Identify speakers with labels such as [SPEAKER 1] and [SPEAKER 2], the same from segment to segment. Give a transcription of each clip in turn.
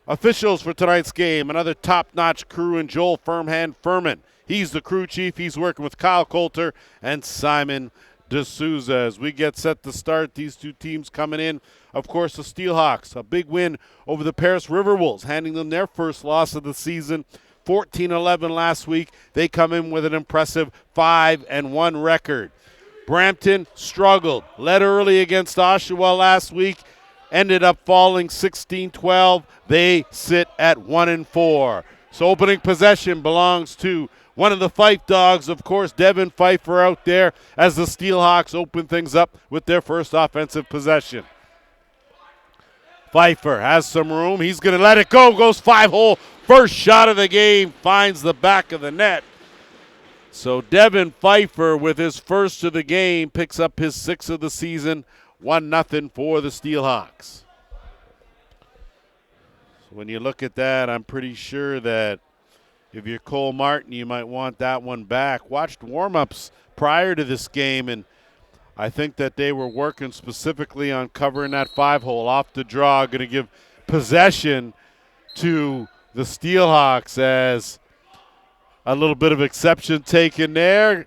[SPEAKER 1] Officials for tonight's game, another top-notch crew in Joel Firmhand Furman. He's the crew chief. He's working with Kyle Coulter and Simon D'Souza. As we get set to start, these two teams coming in. Of course, the Steelhawks, a big win over the Paris Riverwolves, handing them their first loss of the season, 14-11 last week. They come in with an impressive 5-1 record. Brampton struggled, led early against Oshawa last week, ended up falling 16-12. They sit at 1-4. So opening possession belongs to one of the Fife dogs, of course, Devin Pfeiffer out there as the Steelhawks open things up with their first offensive possession. Pfeiffer has some room. He's going to let it go. Goes 5-hole. First shot of the game finds the back of the net. So Devin Pfeiffer, with his first of the game, picks up his sixth of the season. 1-0 for the Steelhawks. So when you look at that, I'm pretty sure that if you're Cole Martin, you might want that one back. Watched warm-ups prior to this game, and I think that they were working specifically on covering that 5-hole off the draw. Going to give possession to the Steelhawks as a little bit of exception taken there.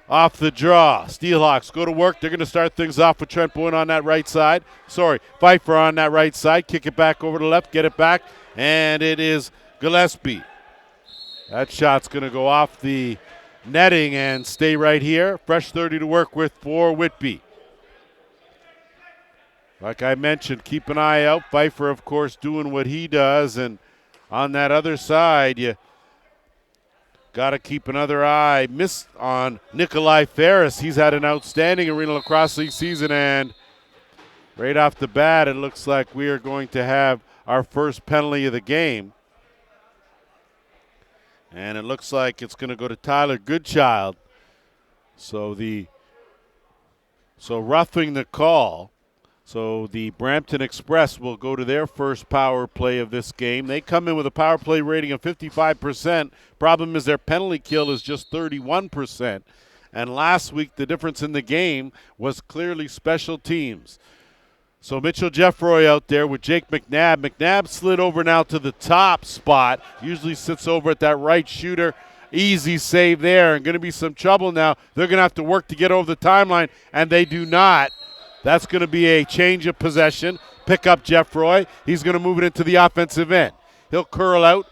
[SPEAKER 1] Off the draw. Steelhawks go to work. They're going to start things off with Trent Boyne on that right side. Pfeiffer on that right side. Kick it back over to the left. Get it back. And it is Gillespie. That shot's going to go off the netting and stay right here. Fresh 30 to work with for Whitby. Like I mentioned, keep an eye out. Pfeiffer, of course, doing what he does. And on that other side, you got to keep another eye missed on Nikolai Ferris. He's had an outstanding Arenalacrosseleague season, and right off the bat, it looks like we are going to have our first penalty of the game. And it looks like it's going to go to Tyler Goodchild. So roughing the call. So the Brampton Express will go to their first power play of this game. They come in with a power play rating of 55%. Problem is their penalty kill is just 31%. And last week the difference in the game was clearly special teams. So Mitchell Jeffroy out there with Jake McNabb. McNabb slid over now to the top spot. Usually sits over at that right shooter. Easy save there, and going to be some trouble now. They're going to have to work to get over the timeline, and they do not. That's going to be a change of possession. Pick up Jeffroy. He's going to move it into the offensive end. He'll curl out,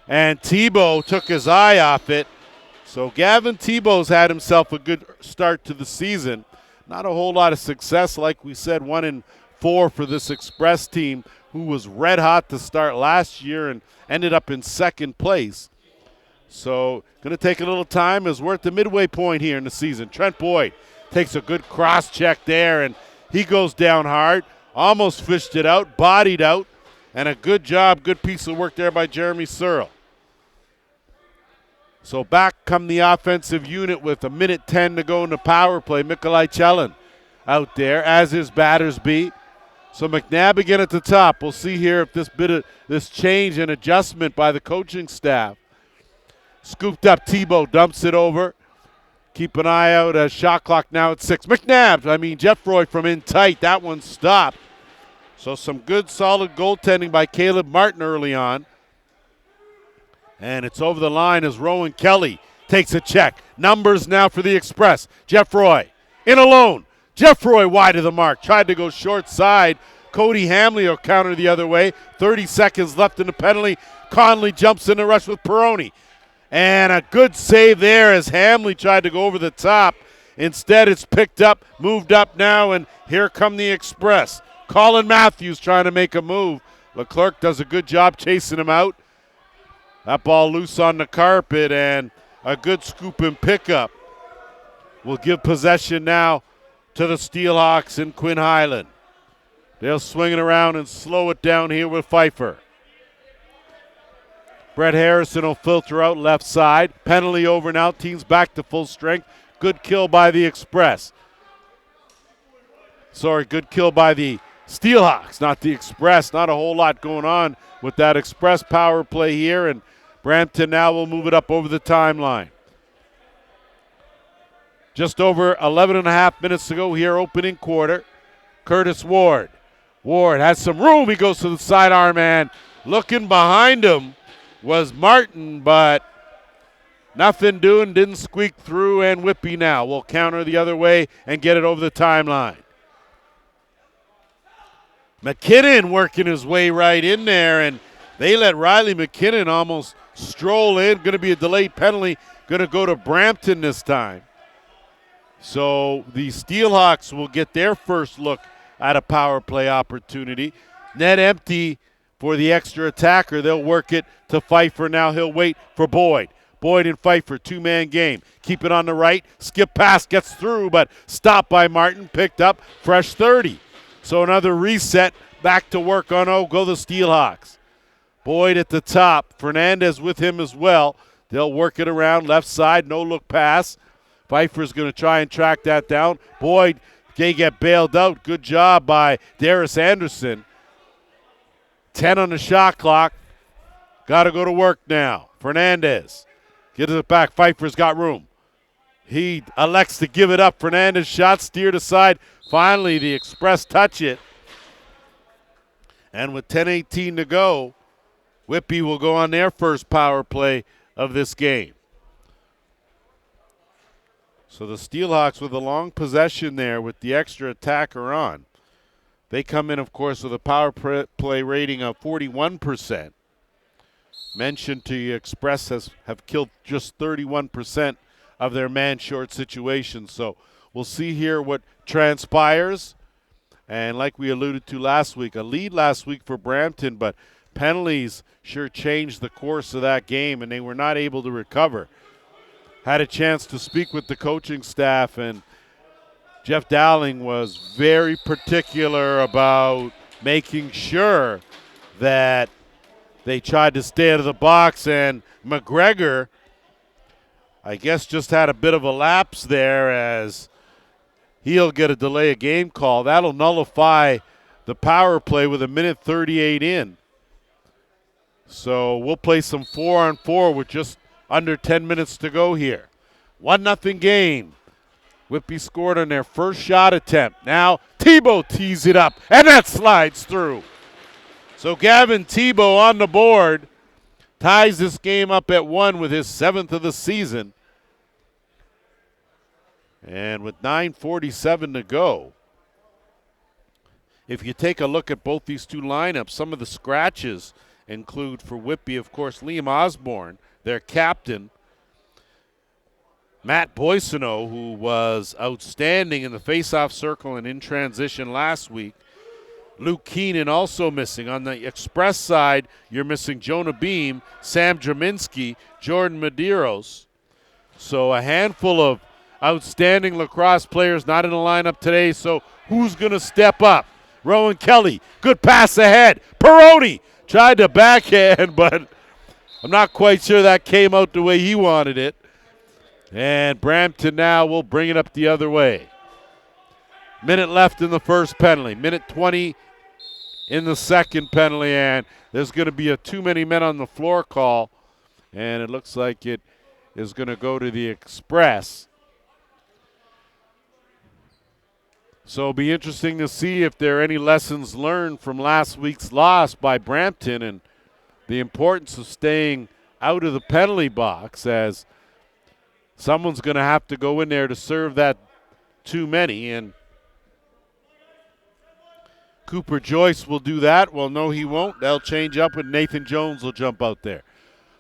[SPEAKER 1] and Tebow took his eye off it. So Gavin Tebow's had himself a good start to the season. Not a whole lot of success, like we said, 1-4 for this Express team, who was red hot to start last year and ended up in second place. So going to take a little time as we're at the midway point here in the season. Trent Boyd takes a good cross check there, and he goes down hard, almost fished it out, bodied out, and a good job, good piece of work there by Jeremy Searle. So back come the offensive unit with 1:10 to go in the power play. Nikolai Chelin out there, as his batters be. So McNabb again at the top. We'll see here if this change and adjustment by the coaching staff. Scooped up Tebow, dumps it over. Keep an eye out as shot clock now at 6. Jeffroy from in tight. That one stopped. So some good solid goaltending by Caleb Martin early on. And it's over the line as Rowan Kelly takes a check. Numbers now for the Express. Jeffroy in alone. Jeffroy wide of the mark. Tried to go short side. Cody Hamley will counter the other way. 30 seconds left in the penalty. Conley jumps in the rush with Peroni. And a good save there as Hamley tried to go over the top. Instead, it's picked up, moved up now, and here come the Express. Colin Matthews trying to make a move. Leclerc does a good job chasing him out. That ball loose on the carpet, and a good scoop and pickup will give possession now to the Steelhawks in Quinn Highland. They'll swing it around and slow it down here with Pfeiffer. Brett Harrison will filter out left side. Penalty over now. Team's back to full strength. Good kill by the Express. Good kill by the Steelhawks, not the Express. Not a whole lot going on with that Express power play here, and Brampton now will move it up over the timeline. Just over 11 and a half minutes to go here, opening quarter. Curtis Ward. Ward has some room. He goes to the sidearm, and Looking behind him was Martin, but nothing doing, didn't squeak through, and Whitby now will counter the other way and get it over the timeline. McKinnon working his way right in there, and they let Riley McKinnon almost stroll in. Going to be a delayed penalty, going to go to Brampton this time. So the Steelhawks will get their first look at a power play opportunity. Net empty for the extra attacker. They'll work it to Pfeiffer. Now he'll wait for Boyd. Boyd and Pfeiffer, two-man game. Keep it on the right. Skip pass, gets through, but stopped by Martin. Picked up, fresh 30. So another reset, back to work on go the Steelhawks. Boyd at the top. Fernandez with him as well. They'll work it around left side, no-look pass. Pfeiffer's going to try and track that down. Boyd, they get bailed out. Good job by Darius Anderson. 10 on the shot clock. Got to go to work now. Fernandez gets it back. Pfeiffer's got room. He elects to give it up. Fernandez shot steered aside. Finally, the Express touch it. And with 10:18 to go, Whitby will go on their first power play of this game. So the Steelhawks with a long possession there with the extra attacker on. They come in, of course, with a power play rating of 41%. Mentioned to you, Express have killed just 31% of their man-short situations. So we'll see here what transpires. And like we alluded to last week, a lead last week for Brampton, but penalties sure changed the course of that game, and they were not able to recover. Had a chance to speak with the coaching staff, and Jeff Dowling was very particular about making sure that they tried to stay out of the box, and McGregor, I guess, just had a bit of a lapse there as he'll get a delay of game call. That'll nullify the power play with 1:38 in. So we'll play some 4-on-4 with just under 10 minutes to go here. 1-0 game. Whitby scored on their first shot attempt. Now Tebow tees it up, and that slides through. So Gavin Tebow on the board ties this game up at 1 with his 7th of the season. And with 9:47 to go, if you take a look at both these two lineups, some of the scratches include for Whitby, of course, Liam Osborne, their captain. Matt Boissonneau, who was outstanding in the faceoff circle and in transition last week. Luke Keenan also missing. On the Express side, you're missing Jonah Beam, Sam Draminski, Jordan Medeiros. So a handful of outstanding lacrosse players not in the lineup today. So who's going to step up? Rowan Kelly, good pass ahead. Peroni tried to backhand, but I'm not quite sure that came out the way he wanted it. And Brampton now will bring it up the other way. Minute left in the first penalty. Minute 20 in the second penalty, and there's going to be a too many men on the floor call, and it looks like it is going to go to the Express. So it'll be interesting to see if there are any lessons learned from last week's loss by Brampton and the importance of staying out of the penalty box, as someone's going to have to go in there to serve that too many, and Cooper Joyce will do that. Well, no, he won't. They'll change up, and Nathan Jones will jump out there.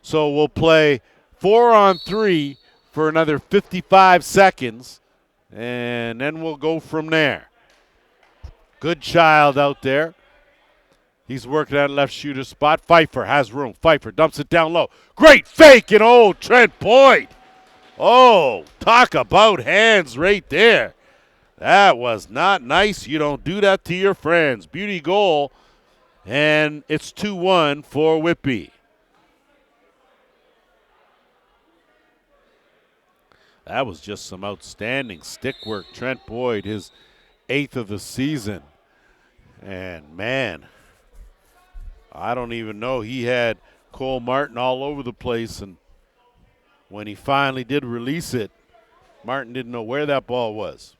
[SPEAKER 1] So we'll play 4-on-3 for another 55 seconds, and then we'll go from there. Good child out there. He's working that left shooter spot. Pfeiffer has room. Pfeiffer dumps it down low. Great fake, and Trent Boyd. Oh, talk about hands right there. That was not nice. You don't do that to your friends. Beauty goal, and it's 2-1 for Whitby. That was just some outstanding stick work. Trent Boyd, his 8th of the season. And, man, I don't even know. He had Cole Martin all over the place, and when he finally did release it, Martin didn't know where that ball was.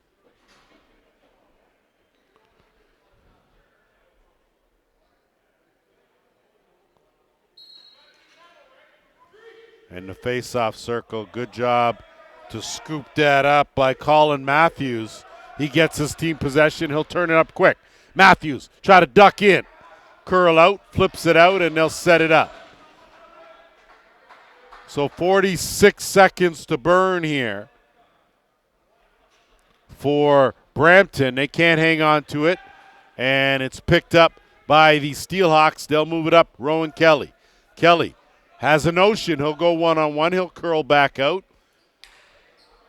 [SPEAKER 1] in the face-off circle. Good job to scoop that up by Colin Matthews. He gets his team possession. He'll turn it up quick. Matthews try to duck in. Curl out, flips it out, and they'll set it up. So 46 seconds to burn here for Brampton. They can't hang on to it, and it's picked up by the Steelhawks. They'll move it up. Rowan Kelly. Kelly has a notion. He'll go one-on-one. He'll curl back out.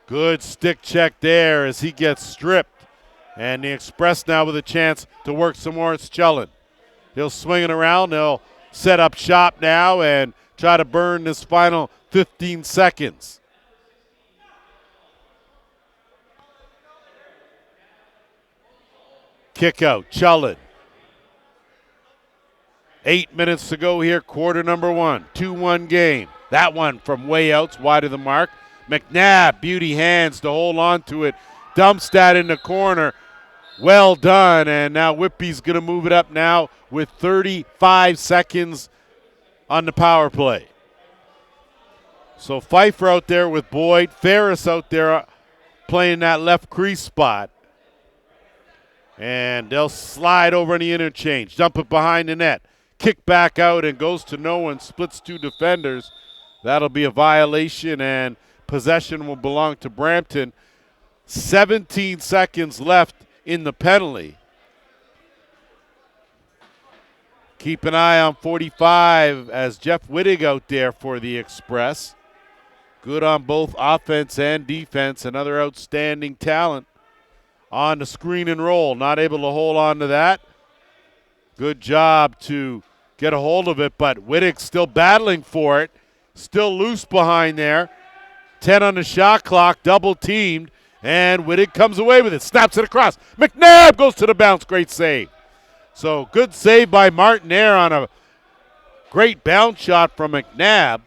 [SPEAKER 1] Good stick check there as he gets stripped. And the Express now with a chance to work some more. It's Chellin. He'll swing it around. They'll set up shop now and try to burn this final 15 seconds. Kick out, Chellin. 8 minutes to go here, quarter number one. 2-1 game. That one from way out, wide of the mark. McNabb, beauty hands to hold on to it. Dumps that in the corner. Well done, and now Whitby's going to move it up now with 35 seconds on the power play. So Pfeiffer out there with Boyd. Ferris out there playing that left crease spot. And they'll slide over in the interchange. Dump it behind the net. Kick back out and goes to no one. Splits two defenders. That'll be a violation, and possession will belong to Brampton. 17 seconds left in the penalty. Keep an eye on 45 as Jeff Wittig out there for the Express. Good on both offense and defense. Another outstanding talent on the screen and roll. Not able to hold on to that. Good job to get a hold of it, but Wittig's still battling for it. Still loose behind there. 10 on the shot clock, double teamed, and Wittig comes away with it. Snaps it across. McNabb goes to the bounce. Great save. So good save by Martin there on a great bounce shot from McNabb.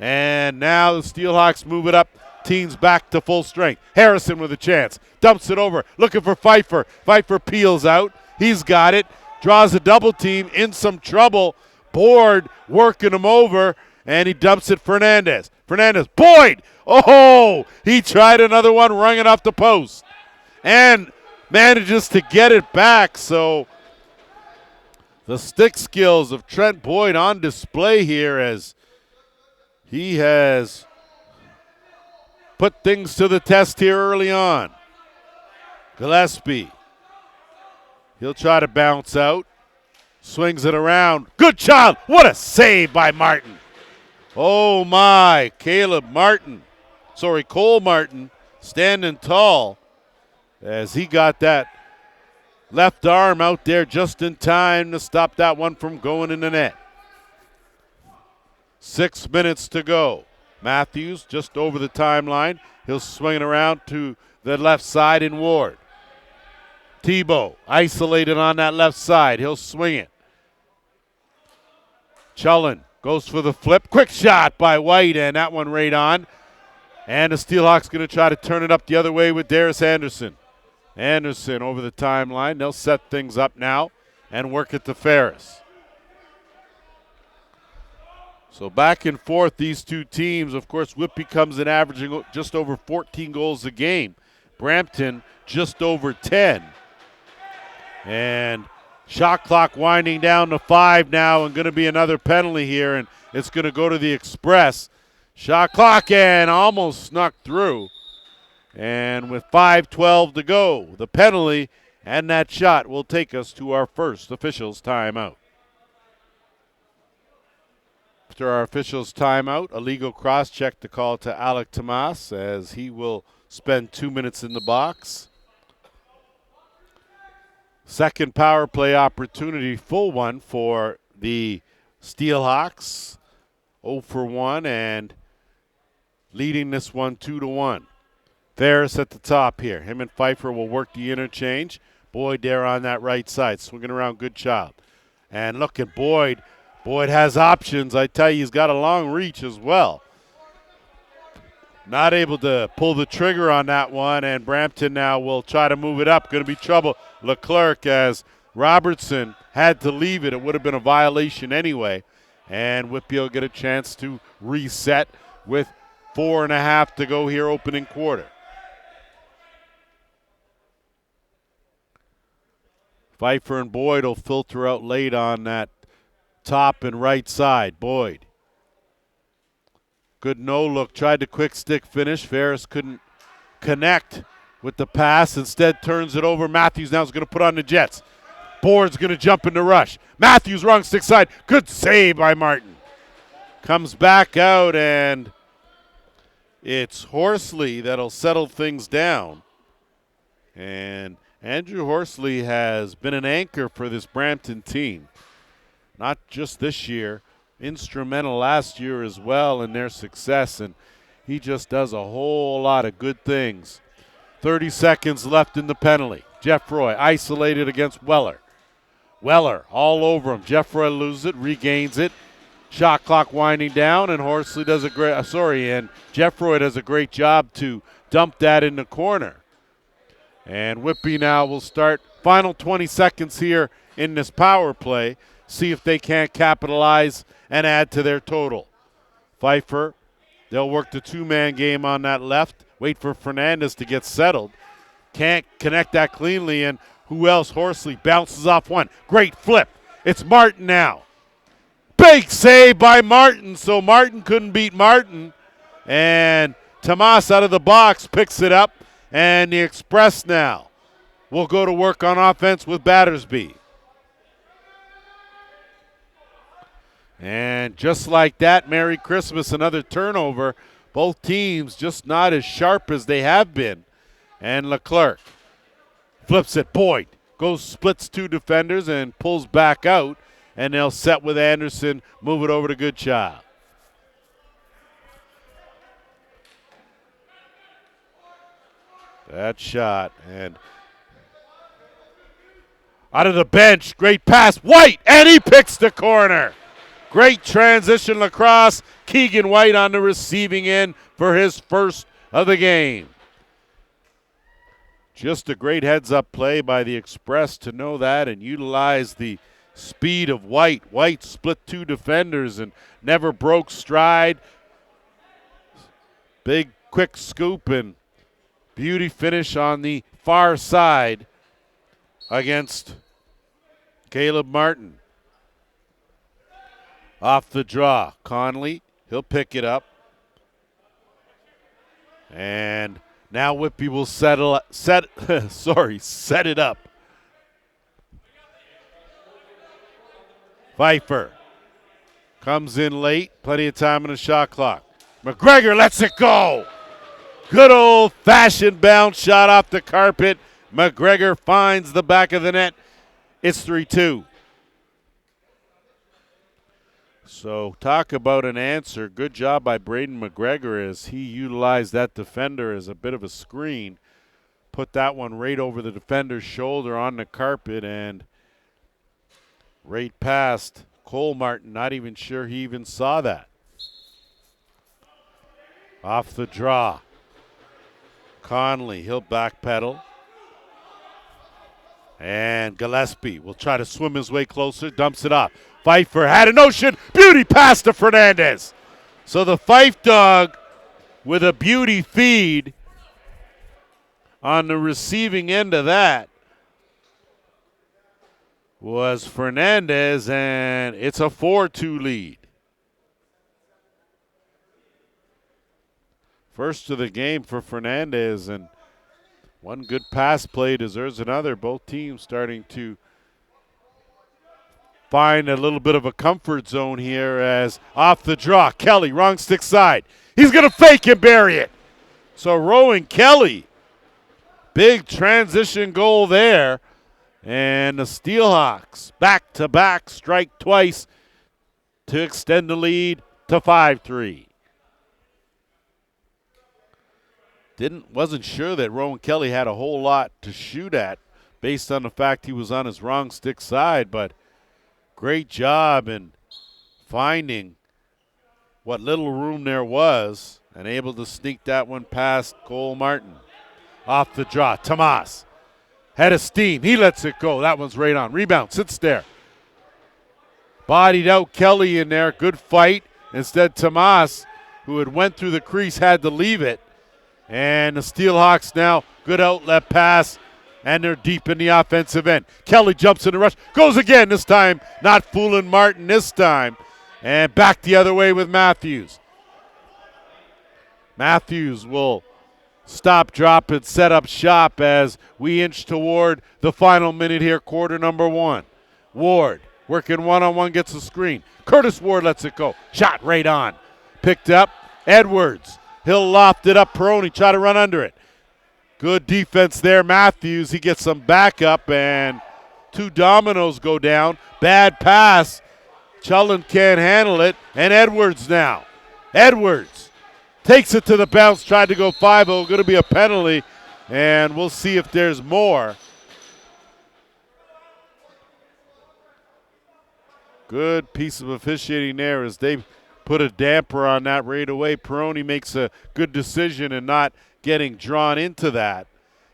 [SPEAKER 1] And now the Steelhawks move it up. Teams back to full strength. Harrison with a chance. Dumps it over. Looking for Pfeiffer. Pfeiffer peels out. He's got it. Draws a double team. In some trouble. Board working him over. And he dumps it Fernandez. Fernandez. Boyd. Oh, he tried another one. Rung it off the post. And manages to get it back. So the stick skills of Trent Boyd on display here as he has put things to the test here early on. Gillespie. He'll try to bounce out. Swings it around. Good job. What a save by Martin. Oh my, Cole Martin standing tall as he got that left arm out there just in time to stop that one from going in the net. 6 minutes to go. Matthews just over the timeline. He'll swing it around to the left side in Ward. Tebow isolated on that left side. He'll swing it. Chellin goes for the flip. Quick shot by White, and that one right on. And the Steelhawks going to try to turn it up the other way with Darius Anderson. Anderson over the timeline. They'll set things up now and work it to Ferris. So back and forth, these two teams. Of course, Whitby comes in averaging just over 14 goals a game. Brampton just over 10. And shot clock winding down to 5 now, and going to be another penalty here, and it's going to go to the Express. Shot clock and almost snuck through. And with 5:12 to go, the penalty and that shot will take us to our first officials timeout. After our officials timeout, a legal cross-check to call to Alec Tomas as he will spend 2 minutes in the box. Second power play opportunity, full one for the Steelhawks. 0 for 1 and leading this one 2-1. Ferris at the top here. Him and Pfeiffer will work the interchange. Boyd there on that right side, swinging around Goodchild. And look at Boyd. Boyd has options. I tell you, he's got a long reach as well. Not able to pull the trigger on that one, and Brampton now will try to move it up. Going to be trouble. Leclerc, as Robertson had to leave it. It would have been a violation anyway. And Whitby will get a chance to reset with 4.5 to go here opening quarter. Pfeiffer and Boyd will filter out late on that top and right side. Boyd. Good no-look. Tried to quick stick finish. Ferris couldn't connect with the pass. Instead turns it over. Matthews now is going to put on the Jets. Board's going to jump in the rush. Matthews wrong stick side. Good save by Martin. Comes back out, and it's Horsley that'll settle things down. And Andrew Horsley has been an anchor for this Brampton team. Not just this year, instrumental last year as well in their success, and he just does a whole lot of good things. 30 seconds left in the penalty. Jeff Roy isolated against Weller. Weller all over him. Jeff Roy loses it, regains it. Shot clock winding down, and Horsley does and Jeff Roy does a great job to dump that in the corner. And Whitby now will start. Final 20 seconds here in this power play. See if they can't capitalize and add to their total. Pfeiffer, they'll work the two-man game on that left. Wait for Fernandez to get settled. Can't connect that cleanly, and who else? Horsley bounces off one. Great flip. It's Martin now. Big save by Martin, so Martin couldn't beat Martin. And Tomas out of the box picks it up. And the Express now will go to work on offense with Battersby. And just like that, Merry Christmas, another turnover. Both teams just not as sharp as they have been. And Leclerc flips it. Boyd goes, splits two defenders and pulls back out. And they'll set with Anderson, move it over to Goodchild. That shot, and out of the bench, great pass, White, and he picks the corner. Great transition lacrosse. Keegan White on the receiving end for his first of the game. Just a great heads-up play by the Express to know that and utilize the speed of White. White split two defenders and never broke stride. Big, quick scoop and beauty finish on the far side against Caleb Martin. Off the draw, Conley, he'll pick it up. And now Whitby will set it up. Pfeiffer comes in late, plenty of time on the shot clock. McGregor lets it go. Good old-fashioned bounce shot off the carpet. McGregor finds the back of the net. It's 3-2. So talk about an answer. Good job by Braden McGregor as he utilized that defender as a bit of a screen. Put that one right over the defender's shoulder on the carpet and right past Cole Martin. Not even sure he even saw that. Off the draw. Conley, he'll backpedal. And Gillespie will try to swim his way closer, dumps it off. Pfeiffer had a notion, beauty pass to Fernandez. So the Fife dog with a beauty feed on the receiving end of that was Fernandez, and it's a 4-2 lead. First of the game for Fernandez, and one good pass play deserves another. Both teams starting to find a little bit of a comfort zone here as off the draw. Kelly, wrong stick side. He's going to fake and bury it. So Rowan Kelly, big transition goal there. And the Steelhawks back-to-back strike twice to extend the lead to 5-3. Wasn't sure that Rowan Kelly had a whole lot to shoot at based on the fact he was on his wrong stick side, but great job in finding what little room there was and able to sneak that one past Cole Martin. Off the draw, Tomas. Head of steam, he lets it go. That one's right on. Rebound, sits there. Bodied out Kelly in there, good fight. Instead, Tomas who had went through the crease, had to leave it. And the Steelhawks now, good outlet pass, and they're deep in the offensive end. Kelly jumps in the rush, goes again, this time not fooling Martin this time. And back the other way with Matthews. Matthews will stop, drop, and set up shop as we inch toward the final minute here, quarter number 1. Ward working one-on-one, gets the screen. Curtis Ward lets it go. Shot right on. Picked up. Edwards. He'll loft it up. Peroni try to run under it. Good defense there. Matthews, he gets some backup, and 2 dominoes go down. Bad pass. Chullen can't handle it, and Edwards now. Edwards takes it to the bounce, tried to go 5-0, going to be a penalty, and we'll see if there's more. Good piece of officiating there as they put a damper on that right away. Peroni makes a good decision in not getting drawn into that.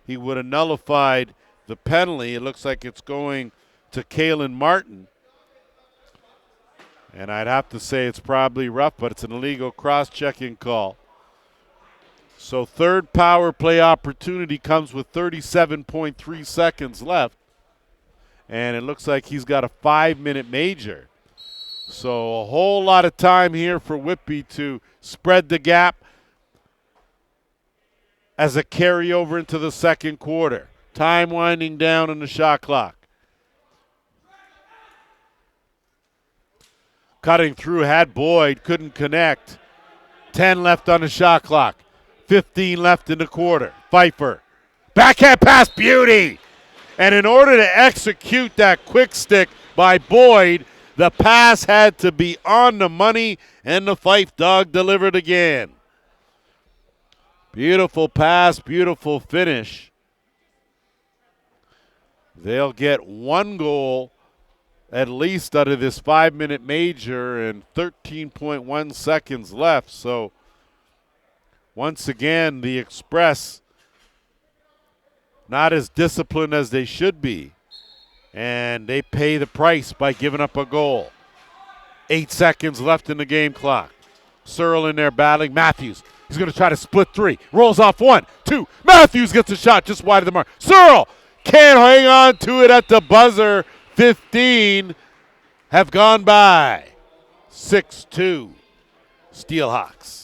[SPEAKER 1] He would have nullified the penalty. It looks like it's going to Kalen Martin. And I'd have to say it's probably rough, but it's an illegal cross-checking call. So third power play opportunity comes with 37.3 seconds left. And it looks like he's got a 5-minute major. So a whole lot of time here for Whitby to spread the gap as a carryover into the second quarter. Time winding down in the shot clock. Cutting through, had Boyd, couldn't connect. 10 left on the shot clock. 15 left in the quarter. Pfeiffer. Backhand pass, beauty! And in order to execute that quick stick by Boyd, the pass had to be on the money, and the Fife dog delivered again. Beautiful pass, beautiful finish. They'll get 1 goal at least out of this 5-minute major and 13.1 seconds left. So once again, the Express not as disciplined as they should be, and they pay the price by giving up a goal. 8 seconds left in the game clock. Searle in there battling. Matthews, he's going to try to split 3. Rolls off 1, 2. Matthews gets a shot just wide of the mark. Searle can't hang on to it at the buzzer. 15 have gone by. 6-2 Steelhawks.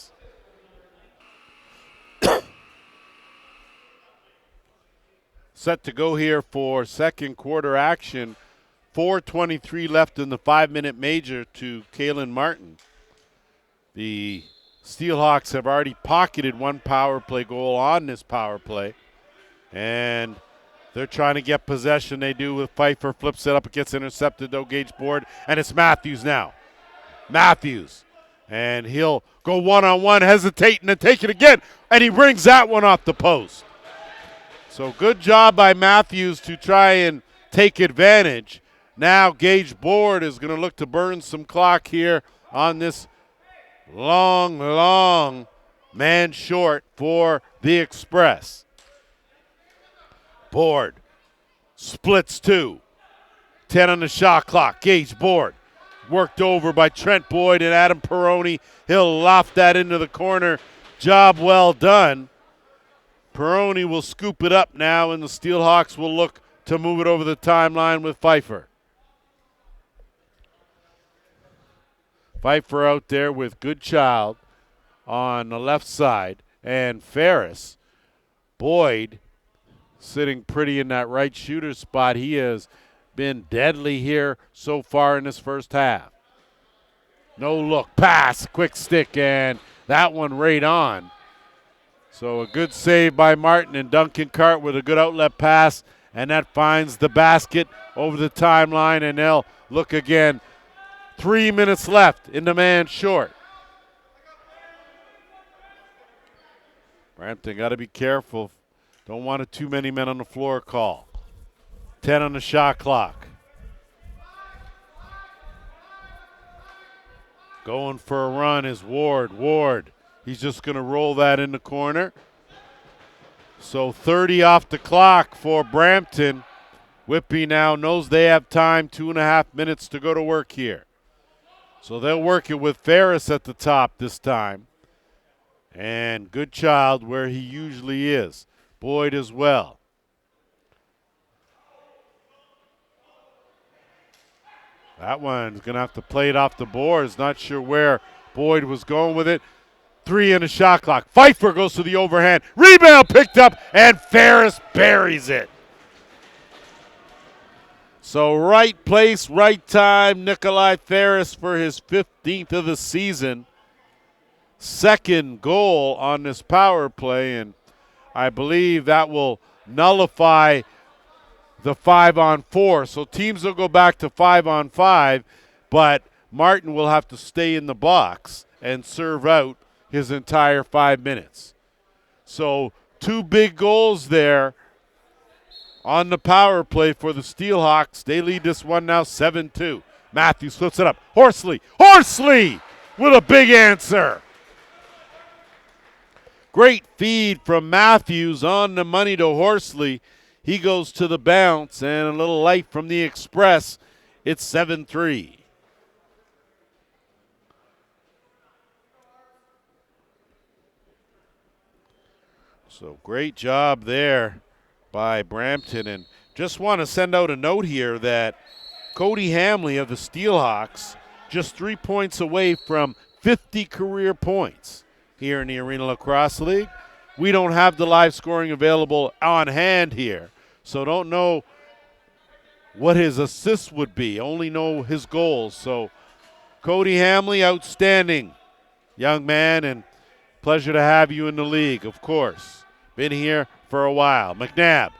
[SPEAKER 1] Set to go here for second quarter action. 4:23 left in the 5-minute major to Kalen Martin. The Steelhawks have already pocketed 1 power play goal on this power play. And they're trying to get possession. They do with Pfeiffer. Flips it up. It gets intercepted, though. Gage Board. And it's Matthews now. Matthews. And he'll go one-on-one, hesitating and take it again. And he brings that one off the post. So good job by Matthews to try and take advantage. Now Gage Board is going to look to burn some clock here on this long man short for the Express. Board splits 2. 10 on the shot clock. Gage Board worked over by Trent Boyd and Adam Peroni. He'll loft that into the corner. Job well done. Peroni will scoop it up now, and the Steelhawks will look to move it over the timeline with Pfeiffer. Pfeiffer out there with Goodchild on the left side, and Ferris. Boyd sitting pretty in that right shooter spot. He has been deadly here so far in this first half. No look, pass, quick stick, and that one right on. So a good save by Martin, and Duncan Cart with a good outlet pass, and that finds the basket over the timeline, and they'll look again. 3 minutes left in the man short. Brampton got to be careful. Don't want a too many men on the floor call. 10 on the shot clock. Going for a run is Ward. Ward, he's just going to roll that in the corner. So 30 off the clock for Brampton. Whitby now knows they have time, 2.5 minutes to go to work here. So they'll work it with Ferris at the top this time. And Goodchild where he usually is. Boyd as well. That one's going to have to play it off the boards. Not sure where Boyd was going with it. 3 in the shot clock. Pfeiffer goes to the overhand. Rebound picked up, and Ferris buries it. So right place, right time. Nikolai Ferris for his 15th of the season. Second goal on this power play, and I believe that will nullify the 5-on-4. So teams will go back to 5-on-5, but Martin will have to stay in the box and serve out his entire 5 minutes. So 2 big goals there on the power play for the Steelhawks. They lead this one now 7-2. Matthews flips it up. Horsley with a big answer. Great feed from Matthews on the money to Horsley. He goes to the bounce, and a little light from the Express. It's 7-3. So great job there by Brampton. And just want to send out a note here that Cody Hamley of the Steelhawks just 3 points away from 50 career points here in the Arenalacrosse League. We don't have the live scoring available on hand here, so don't know what his assists would be, only know his goals. So Cody Hamley, outstanding young man, and pleasure to have you in the league, of course. Been here for a while. McNabb,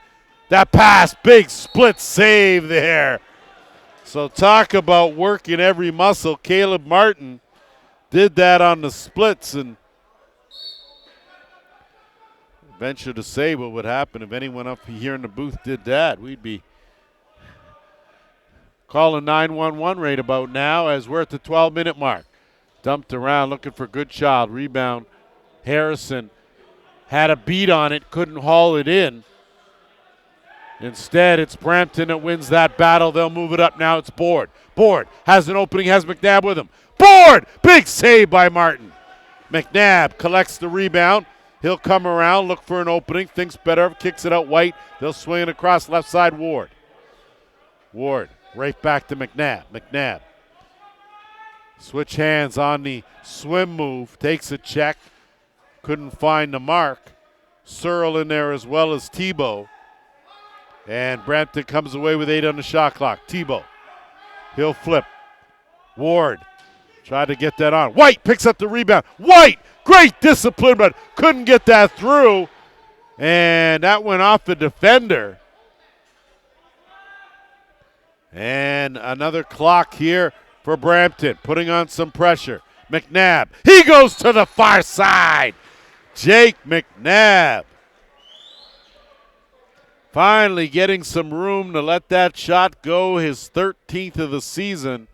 [SPEAKER 1] that pass, big split save there. So talk about working every muscle. Caleb Martin did that on the splits, and venture to say what would happen if anyone up here in the booth did that. We'd be calling 911 right about now as we're at the 12-minute mark. Dumped around looking for Goodchild. Rebound. Harrison had a beat on it, couldn't haul it in. Instead, it's Brampton that wins that battle. They'll move it up now. It's Board. Board has an opening, has McNabb with him. Board! Big save by Martin. McNabb collects the rebound. He'll come around, look for an opening, thinks better, kicks it out White. They'll swing it across left side, Ward. Ward, right back to McNabb. McNabb. Switch hands on the swim move, takes a check. Couldn't find the mark. Searle in there as well as Tebow. And Brampton comes away with 8 on the shot clock. Tebow, he'll flip. Ward tried to get that on. White picks up the rebound. White! Great discipline, but couldn't get that through. And that went off the defender. And another clock here for Brampton, putting on some pressure. McNabb, he goes to the far side. Jake McNabb finally getting some room to let that shot go, his 13th of the season.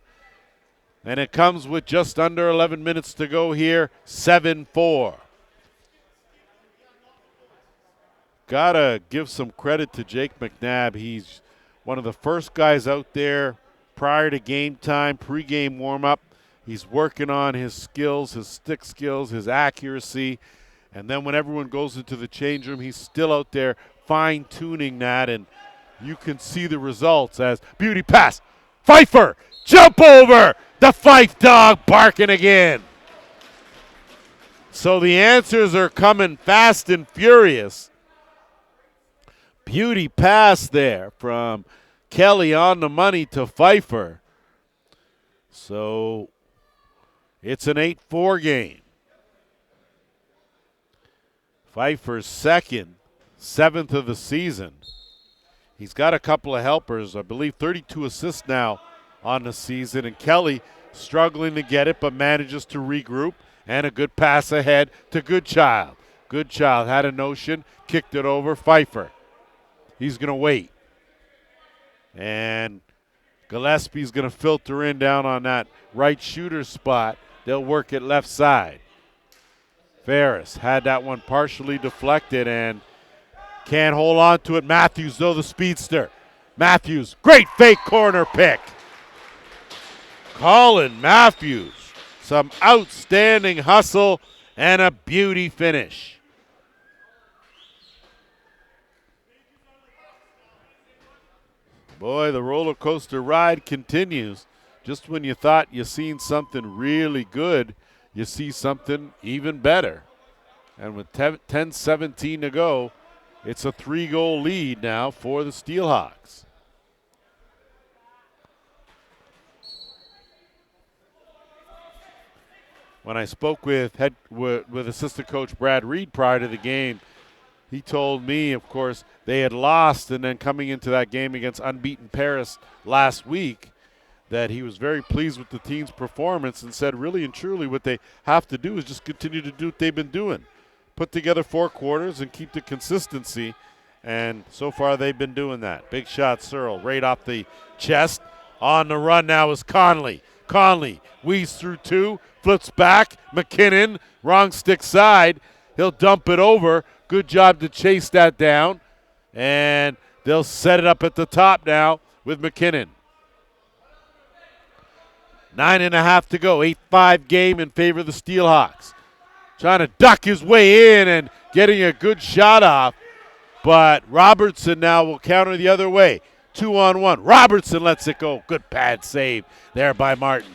[SPEAKER 1] And it comes with just under 11 minutes to go here, 7-4. Gotta give some credit to Jake McNabb. He's one of the first guys out there prior to game time, pregame warm-up. He's working on his skills, his stick skills, his accuracy. And then when everyone goes into the change room, he's still out there fine-tuning that. And you can see the results as beauty pass. Pfeiffer, jump over. The Fife dog barking again. So the answers are coming fast and furious. Beauty pass there from Kelly on the money to Pfeiffer. So it's an 8-4 game. Pfeiffer's second, 7th of the season. He's got a couple of helpers, I believe 32 assists now on the season, and Kelly struggling to get it but manages to regroup, and a good pass ahead to Goodchild. Goodchild had a notion, kicked it over. Pfeiffer, he's going to wait, and Gillespie's going to filter in down on that right shooter spot. They'll work it left side. Ferris had that one partially deflected and can't hold on to it. Matthews, though, the speedster. Matthews, great fake corner pick. Colin Matthews, some outstanding hustle And a beauty finish. Boy, the roller coaster ride continues. Just when you thought you seen something really good, you see something even better. And with 10-17 to go, it's a 3-goal lead now for the Steelhawks. When I spoke with assistant coach Brad Reed prior to the game, he told me, of course, they had lost, and then coming into that game against unbeaten Paris last week, that he was very pleased with the team's performance and said really and truly what they have to do is just continue to do what they've been doing. Put together 4 quarters and keep the consistency, and so far they've been doing that. Big shot, Searle, right off the chest. On the run now is Conley. Conley weaves through 2, flips back. McKinnon, wrong stick side. He'll dump it over. Good job to chase that down. And they'll set it up at the top now with McKinnon. 9.5 to go. 8-5 game in favor of the Steelhawks. Trying to duck his way in and getting a good shot off. But Robertson now will counter the other way. 2-on-1. Robertson lets it go. Good pad save there by Martin.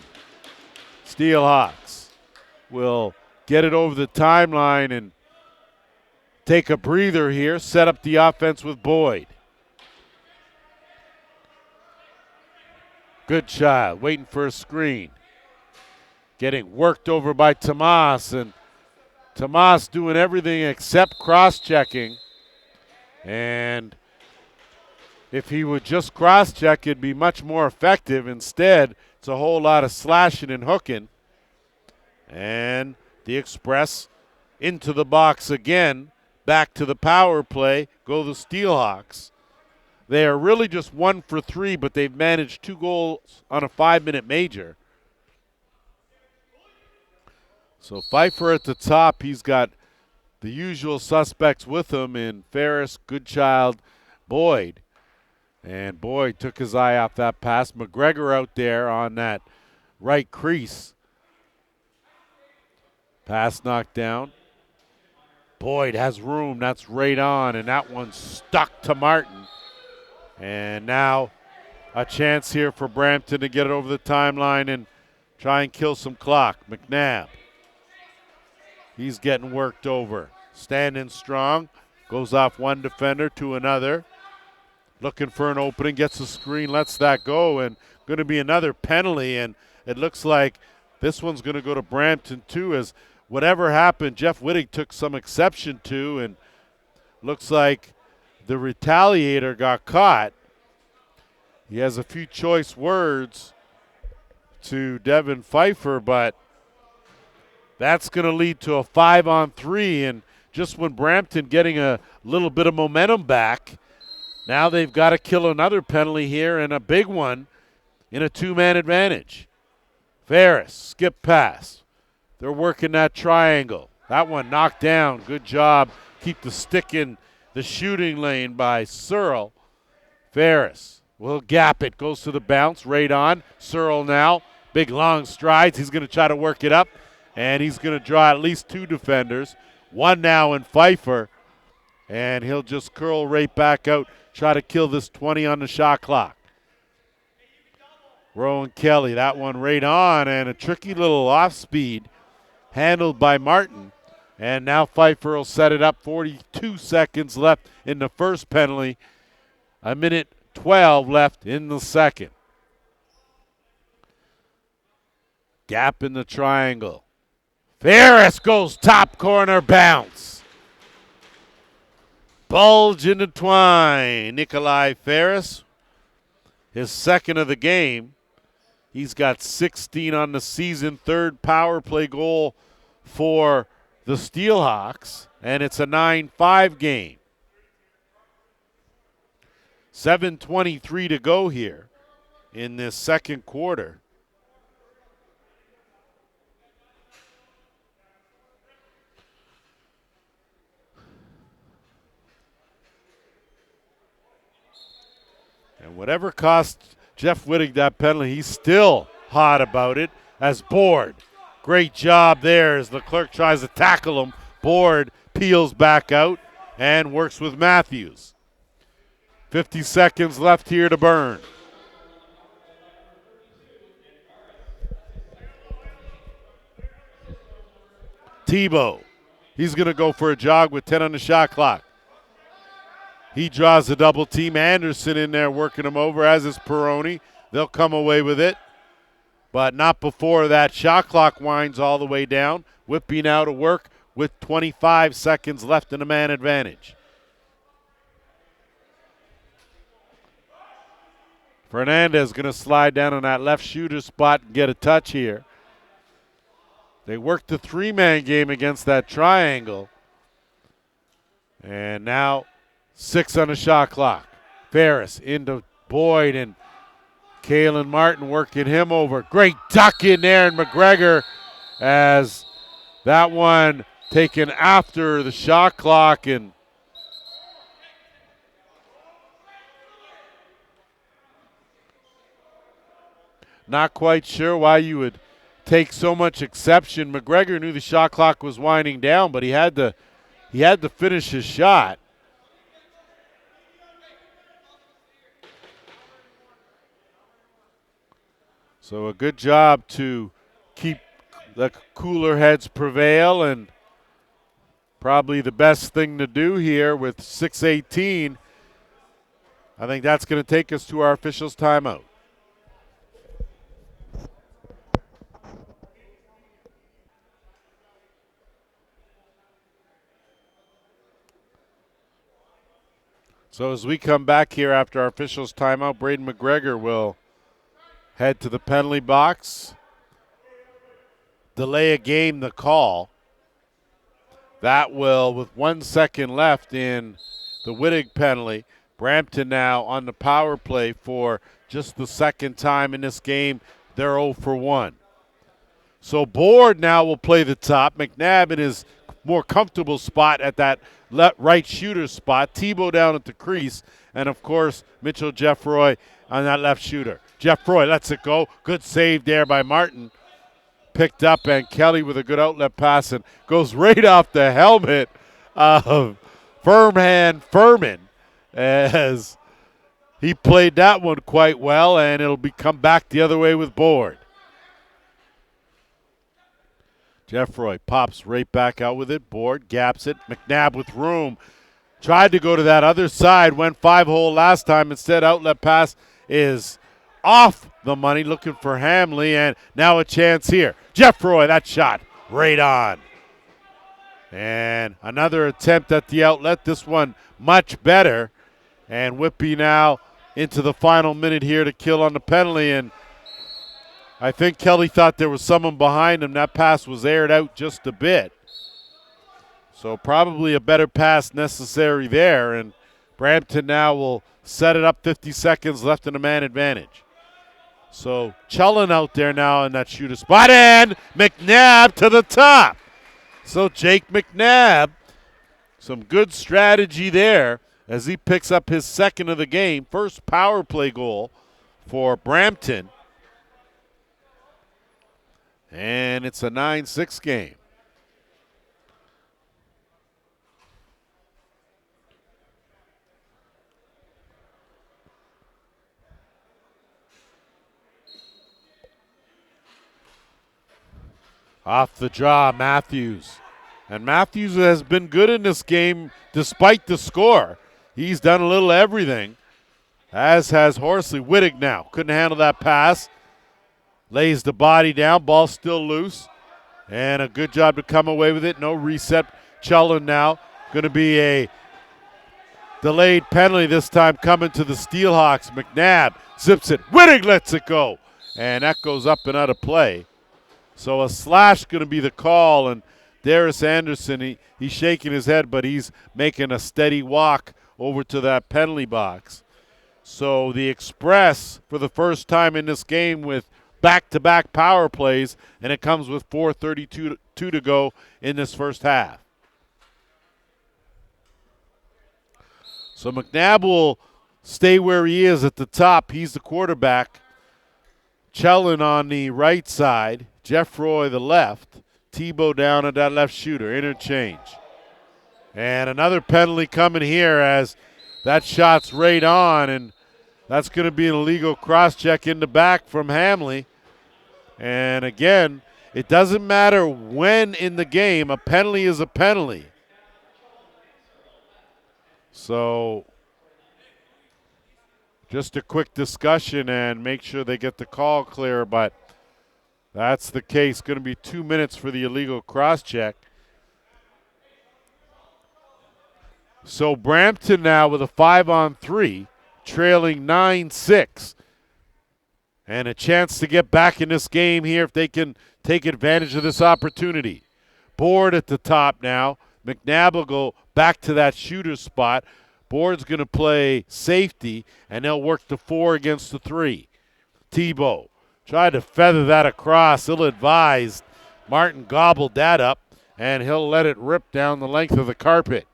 [SPEAKER 1] Steelhawks will get it over the timeline and take a breather here. Set up the offense with Boyd. Good child, waiting for a screen. Getting worked over by Tomas, and Tomas doing everything except cross-checking. And if he would just cross-check, it'd be much more effective. Instead, it's a whole lot of slashing and hooking. And the Express into the box again. Back to the power play. Go the Steelhawks. They are really just 1 for 3, but they've managed 2 goals on a 5-minute major. So Pfeiffer at the top. He's got the usual suspects with him in Ferris, Goodchild, Boyd. And Boyd took his eye off that pass. McGregor out there on that right crease. Pass knocked down. Boyd has room. That's right on, and that one's stuck to Martin. And now a chance here for Brampton to get it over the timeline and try and kill some clock. McNabb. He's getting worked over. Standing strong. Goes off one defender to another. Looking for an opening. Gets a screen. Lets that go. And going to be another penalty. And it looks like this one's going to go to Brampton too, as whatever happened, Jeff Wittig took some exception to. And looks like the retaliator got caught. He has a few choice words to Devin Pfeiffer, but that's going to lead to a 5-on-3. And just when Brampton getting a little bit of momentum back, now they've got to kill another penalty here, and a big one in a 2-man advantage. Ferris, skip pass. They're working that triangle. That one knocked down. Good job. Keep the stick in the shooting lane by Searle. Ferris will gap it. Goes to the bounce. Right on. Searle now. Big long strides. He's going to try to work it up. And he's going to draw at least 2 defenders. One now in Pfeiffer. And he'll just curl right back out. Try to kill this 20 on the shot clock. Rowan Kelly. That one right on. And a tricky little off speed handled by Martin. And now Pfeiffer will set it up. 42 seconds left in the first penalty. 1:12 left in the second. Gap in the triangle. Ferris goes top corner bounce. Bulge into twine. Nikolai Ferris, his second of the game. He's got 16 on the season, 3rd power play goal for the Steelhawks, and it's a 9-5 game. 7:23 to go here in this second quarter. And whatever cost Jeff Wittig that penalty, he's still hot about it as Boyd Great job there as Leclerc tries to tackle him. Board peels back out and works with Matthews. 50 seconds left here to burn. Tebow, he's going to go for a jog with 10 on the shot clock. He draws the double team. Anderson in there working him over, as is Peroni. They'll come away with it, but not before that shot clock winds all the way down. Whitby now to work with 25 seconds left in a man advantage. Fernandez going to slide down on that left shooter spot and get a touch here. They worked the three-man game against that triangle. And now 6 on the shot clock. Ferris into Boyd and Kalen Martin working him over. Great duck in there, and McGregor as that one taken after the shot clock, and not quite sure why you would take so much exception. McGregor knew the shot clock was winding down, but he had to finish his shot. So a good job to keep the cooler heads prevail, and probably the best thing to do here with 6:18. I think that's going to take us to our officials' timeout. So as we come back here after our officials' timeout, Braden McGregor will head to the penalty box. Delay a game, the call. That will, with 1 second left in the Whittig penalty, Brampton now on the power play for just the second time in this game. They're 0 for 1. So Board now will play the top. McNabb in his more comfortable spot at that right shooter spot. Tebow down at the crease. And, of course, Mitchell Jeffroy on that left shooter. Jeffroy lets it go. Good save there by Martin. Picked up, and Kelly with a good outlet pass and goes right off the helmet of Firmhand Furman as he played that one quite well, and it'll come back the other way with Board. Jeffroy pops right back out with it. Board gaps it. McNabb with room. Tried to go to that other side. Went 5-hole last time. Instead, outlet pass is off the money. Looking for Hamley. And now a chance here. Jeffroy, that shot right on. And another attempt at the outlet. This one much better. And Whitby now into the final minute here to kill on the penalty. And I think Kelly thought there was someone behind him. That pass was aired out just a bit. So probably a better pass necessary there. And Brampton now will set it up. 50 seconds left in a man advantage. So Chullen out there now in that shooter spot. And McNabb to the top. So Jake McNabb, some good strategy there as he picks up his second of the game. First power play goal for Brampton. And it's a 9-6 game. Off the draw, Matthews. And Matthews has been good in this game despite the score. He's done a little everything, as has Horsley. Whittig now couldn't handle that pass. Lays the body down, ball still loose. And a good job to come away with it. No reset. Chullen now going to be a delayed penalty this time coming to the Steelhawks. McNabb zips it. Whittig lets it go. And that goes up and out of play. So a slash going to be the call. And Darius Anderson, he's shaking his head, but he's making a steady walk over to that penalty box. So the Express, for the first time in this game with back-to-back power plays, and it comes with 4:32 to go in this first half. So McNabb will stay where he is at the top. He's the quarterback. Chullen on the right side. Jeffroy the left. Tebow down at that left shooter. Interchange. And another penalty coming here as that shot's right on, and that's going to be an illegal cross-check in the back from Hamley. And again, it doesn't matter when in the game, a penalty is a penalty. So just a quick discussion and make sure they get the call clear, but that's the case. Going to be 2 minutes for the illegal cross-check. So Brampton now with a 5-on-3, trailing 9-6. And a chance to get back in this game here if they can take advantage of this opportunity. Board at the top now. McNabb will go back to that shooter spot. Board's going to play safety, and they'll work the 4 against the 3. Tebow tried to feather that across, ill-advised. Martin gobbled that up, and he'll let it rip down the length of the carpet.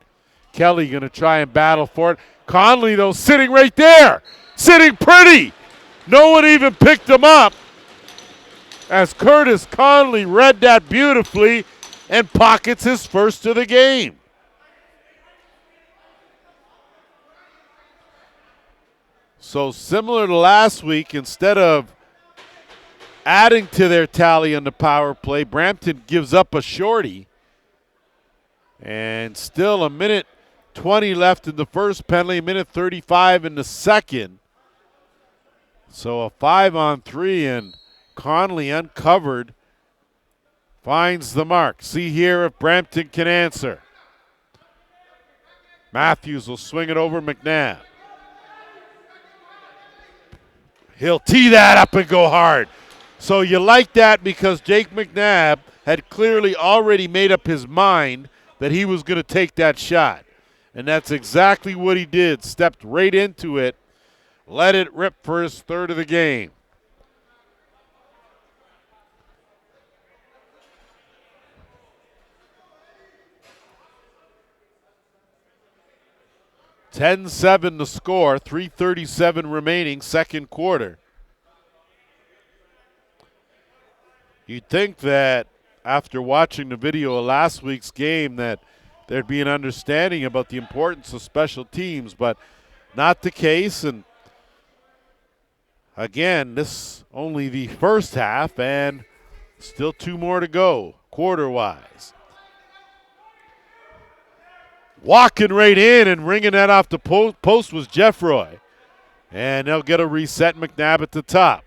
[SPEAKER 1] Kelly going to try and battle for it. Conley, though, sitting right there, sitting pretty. No one even picked him up as Curtis Conley read that beautifully and pockets his first of the game. So similar to last week, instead of adding to their tally on the power play, Brampton gives up a shorty. And still a minute 20 left in the first penalty, a minute 35 in the second. So a 5-on-3, and Conley uncovered finds the mark. See here if Brampton can answer. Matthews will swing it over McNabb. He'll tee that up and go hard. So you like that because Jake McNabb had clearly already made up his mind that he was going to take that shot. And that's exactly what he did. Stepped right into it. Let it rip for his third of the game. (10-7) the score, 3:37 remaining, second quarter. You'd think that after watching the video of last week's game that there'd be an understanding about the importance of special teams, but not the case. And again, this only the first half and still 2 more to go quarter-wise. Walking right in and ringing that off the post was Jeffroy. And they'll get a reset. McNabb at the top.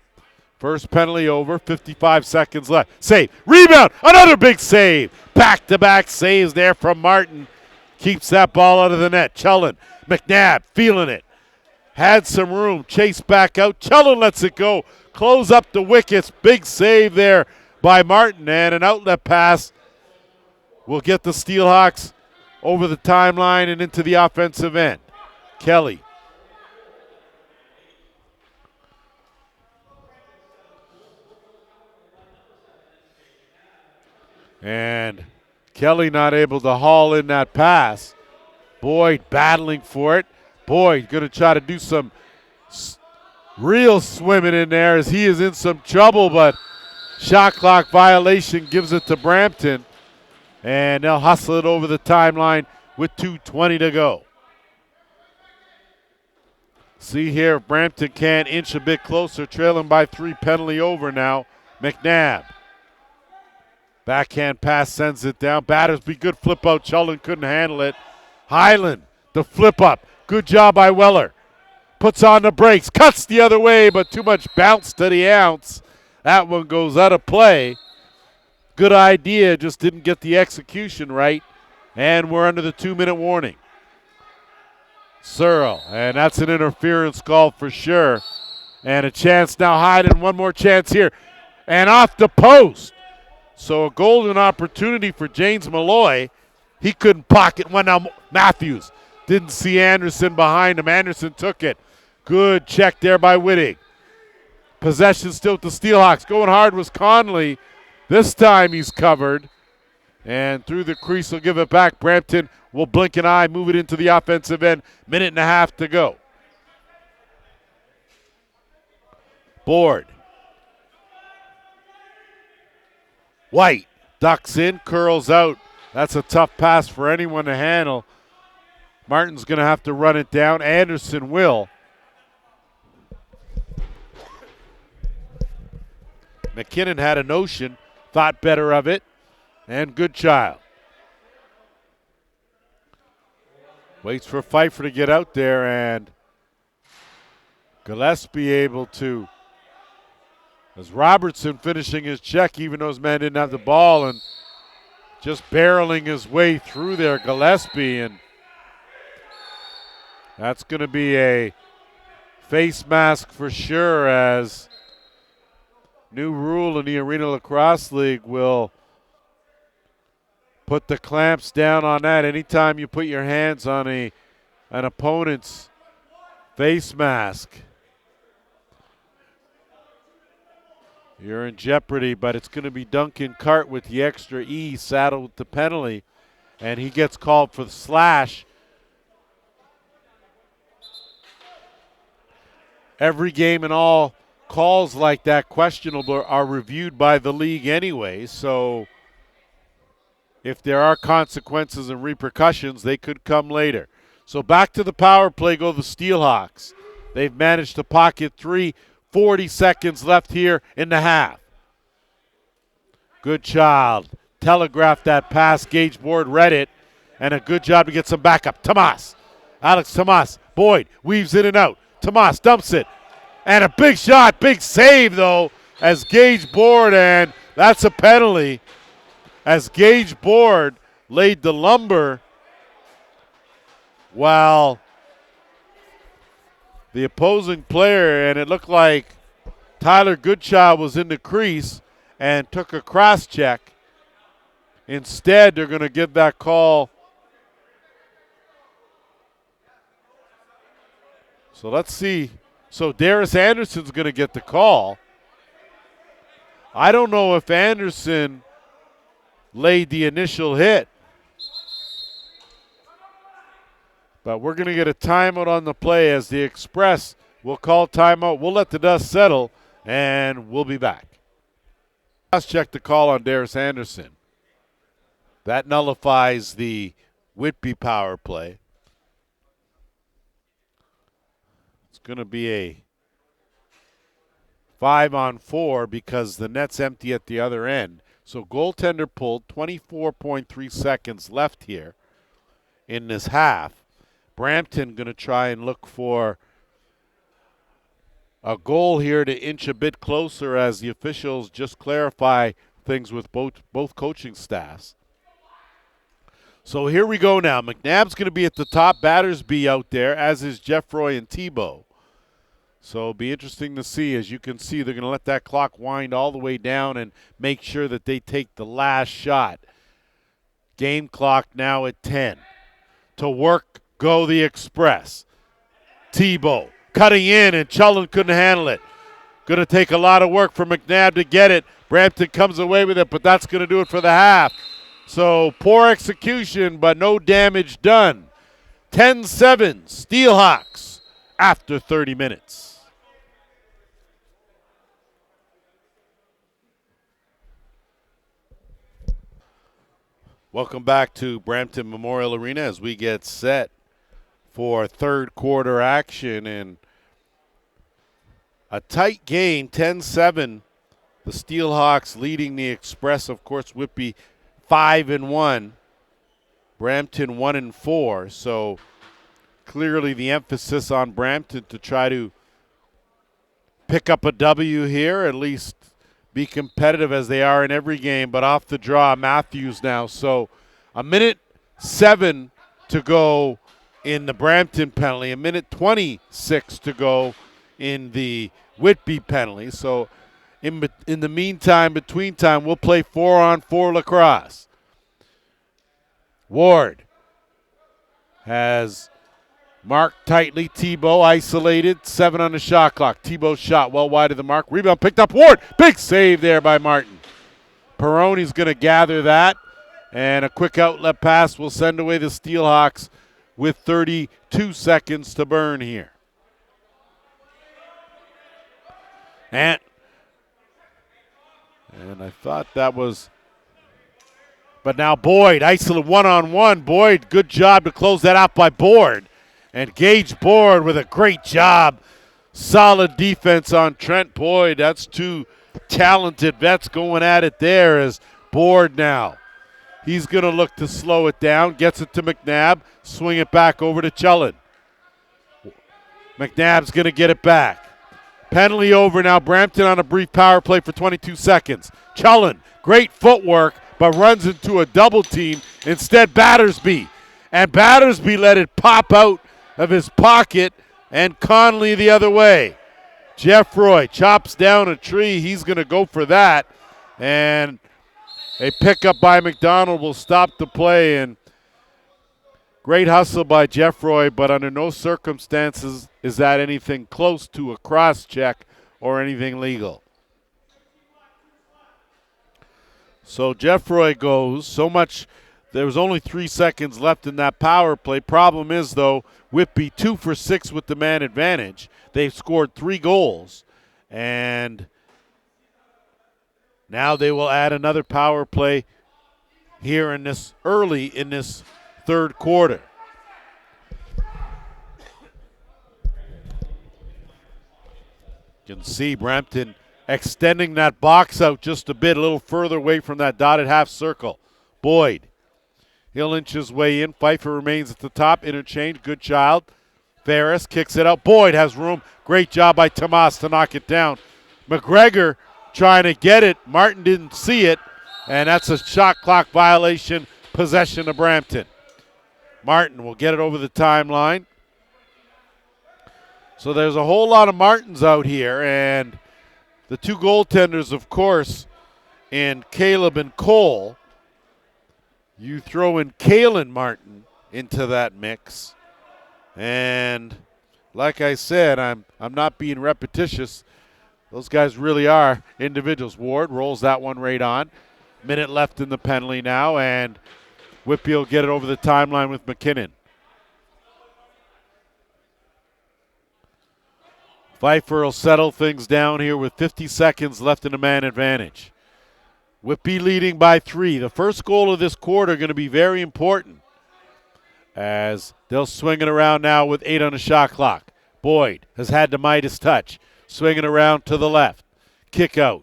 [SPEAKER 1] First penalty over, 55 seconds left. Save, rebound, another big save. Back-to-back saves there from Martin. Keeps that ball out of the net. Chellin, McNabb feeling it. Had some room, chased back out. Chellin lets it go. Close up the wickets. Big save there by Martin. And an outlet pass will get the Steelhawks over the timeline and into the offensive end. Kelly. And Kelly not able to haul in that pass. Boyd battling for it. Boyd going to try to do some real swimming in there as he is in some trouble, but shot clock violation gives it to Brampton. And they'll hustle it over the timeline with 2:20 to go. See here if Brampton can inch a bit closer, trailing by 3, penalty over now. McNabb. Backhand pass sends it down. Battersby, good flip out. Sheldon couldn't handle it. Highland, the flip up. Good job by Weller. Puts on the brakes. Cuts the other way, but too much bounce to the ounce. That one goes out of play. Good idea, just didn't get the execution right. And we're under the 2-minute warning. Searle, and that's an interference call for sure. And a chance now, Hyden, one more chance here. And off the post. So a golden opportunity for James Malloy. He couldn't pocket one. Now Matthews didn't see Anderson behind him. Anderson took it. Good check there by Whittig. Possession still with the Steelhawks. Going hard was Conley. This time he's covered. And through the crease will give it back. Brampton will blink an eye, move it into the offensive end. Minute and a half to go. Board. White ducks in, curls out. That's a tough pass for anyone to handle. Martin's going to have to run it down. Anderson will. McKinnon had a notion, thought better of it, and good child. Waits for Pfeiffer to get out there, and Gillespie able to, as Robertson finishing his check, even though his man didn't have the ball, and just barreling his way through there, Gillespie, and that's going to be a face mask for sure, as new rule in the Arenalacrosseleague will put the clamps down on that. Anytime you put your hands on an opponent's face mask, you're in jeopardy, but it's going to be Duncan Cart with the extra E saddled with the penalty, and he gets called for the slash. Every game and all calls like that questionable are reviewed by the league anyway, so if there are consequences and repercussions, they could come later. So back to the power play go the Steelhawks. They've managed to pocket 40 seconds left here in the half. Good child. Telegraphed that pass. Gage Board read it. And a good job to get some backup. Tomas. Alex Tomas. Boyd weaves in and out. Tomas dumps it. And a big shot. Big save, though, as Gage Board. And that's a penalty. As Gage Board laid the lumber while the opposing player, and it looked like Tyler Goodchild was in the crease and took a cross check. Instead, they're going to give that call. So let's see. So Darius Anderson's going to get the call. I don't know if Anderson laid the initial hit, but we're going to get a timeout on the play as the Express will call timeout. We'll let the dust settle, and we'll be back. Let's check the call on Darius Anderson. That nullifies the Whitby power play. It's going to be a 5-on-4 because the net's empty at the other end. So goaltender pulled, 24.3 seconds left here in this half. Brampton going to try and look for a goal here to inch a bit closer as the officials just clarify things with both coaching staffs. So here we go now. McNabb's going to be at the top. Battersby out there, as is Jeffroy and Tebow. So it'll be interesting to see. As you can see, they're going to let that clock wind all the way down and make sure that they take the last shot. Game clock now at 10. To work go the Express. Tebow cutting in, and Chullen couldn't handle it. Going to take a lot of work for McNabb to get it. Brampton comes away with it, but that's going to do it for the half. So poor execution, but no damage done. 10-7, Steelhawks after 30 minutes. Welcome back to Brampton Memorial Arena as we get set for third quarter action, and a tight game, 10-7. The Steelhawks leading the Express. Of course, Whitby 5-1. Brampton 1-4. So clearly the emphasis on Brampton to try to pick up a W here, at least be competitive as they are in every game, but off the draw, Matthews now. So a minute 7 to go in the Brampton penalty, a minute 26 to go in the Whitby penalty. So in the meantime, between time, we'll play 4-on-4 lacrosse. Ward has marked tightly. Tebow isolated. 7 on the shot clock. Tebow's shot well wide of the mark. Rebound picked up. Ward. Big save there by Martin. Peroni's going to gather that. And a quick outlet pass will send away the Steelhawks with 32 seconds to burn here. And I thought that was But now Boyd, isolated one-on-one. Boyd, good job to close that out by Board. And Gage Board with a great job. Solid defense on Trent Boyd. That's two talented vets going at it there as Board now. He's going to look to slow it down. Gets it to McNabb. Swing it back over to Chellin. McNabb's going to get it back. Penalty over now. Brampton on a brief power play for 22 seconds. Chellin, great footwork, but runs into a double team. Instead, Battersby. And Battersby let it pop out of his pocket, and Conley the other way. Jeffroy chops down a tree. He's going to go for that. And a pickup by McDonald will stop the play. And great hustle by Jeffroy, but under no circumstances is that anything close to a cross check or anything legal. So Jeffroy goes. So much. There was only 3 seconds left in that power play. Problem is, though, Whitby 2 for 6 with the man advantage. They've scored 3 goals. And now they will add another power play here in this early in this third quarter. You can see Brampton extending that box out just a bit, a little further away from that dotted half circle. Boyd. He'll inch his way in. Pfeiffer remains at the top. Interchange. Good child. Ferris kicks it out. Boyd has room. Great job by Tomas to knock it down. McGregor trying to get it. Martin didn't see it. And that's a shot clock violation. Possession of Brampton. Martin will get it over the timeline. So there's a whole lot of Martins out here. And the two goaltenders, of course, in Caleb and Cole. You throw in Kalen Martin into that mix. And like I said, I'm not being repetitious. Those guys really are individuals. Ward rolls that one right on. Minute left in the penalty now, and Whitby will get it over the timeline with McKinnon. Pfeiffer will settle things down here with 50 seconds left in the man advantage. Whitby leading by 3. The first goal of this quarter going to be very important as they'll swing it around now with 8 on the shot clock. Boyd has had the Midas touch. Swinging around to the left. Kick out.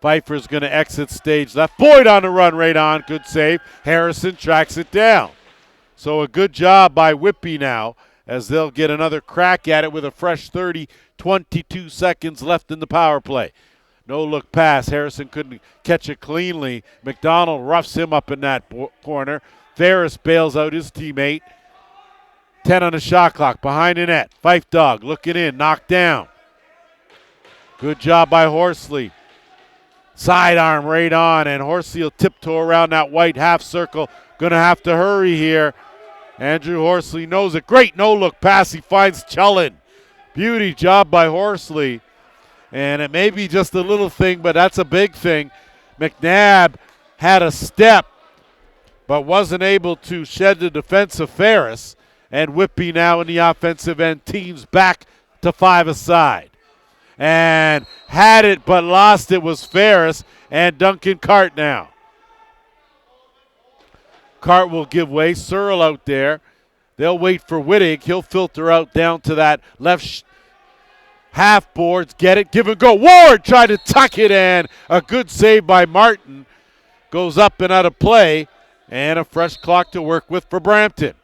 [SPEAKER 1] Pfeiffer's going to exit stage left. Boyd on the run right on. Good save. Harrison tracks it down. So a good job by Whitby now as they'll get another crack at it with a fresh 30, 22 seconds left in the power play. No look pass. Harrison couldn't catch it cleanly. McDonald roughs him up in that corner. Ferris bails out his teammate. 10 on the shot clock. Behind the net. Fife Dog looking in. Knocked down. Good job by Horsley. Sidearm right on. And Horsley will tiptoe around that white half circle. Going to have to hurry here. Andrew Horsley knows it. Great no-look pass. He finds Chellin. Beauty job by Horsley. And it may be just a little thing, but that's a big thing. McNabb had a step, but wasn't able to shed the defense of Ferris. And Whitby now in the offensive end, teams back to 5-a-side. And had it but lost it was Ferris and Duncan Cart now. Cart will give way. Searle out there. They'll wait for Wittig. He'll filter out down to that left half boards, get it, give and go. Ward tried to tuck it in. A good save by Martin. Goes up and out of play. And a fresh clock to work with for Brampton.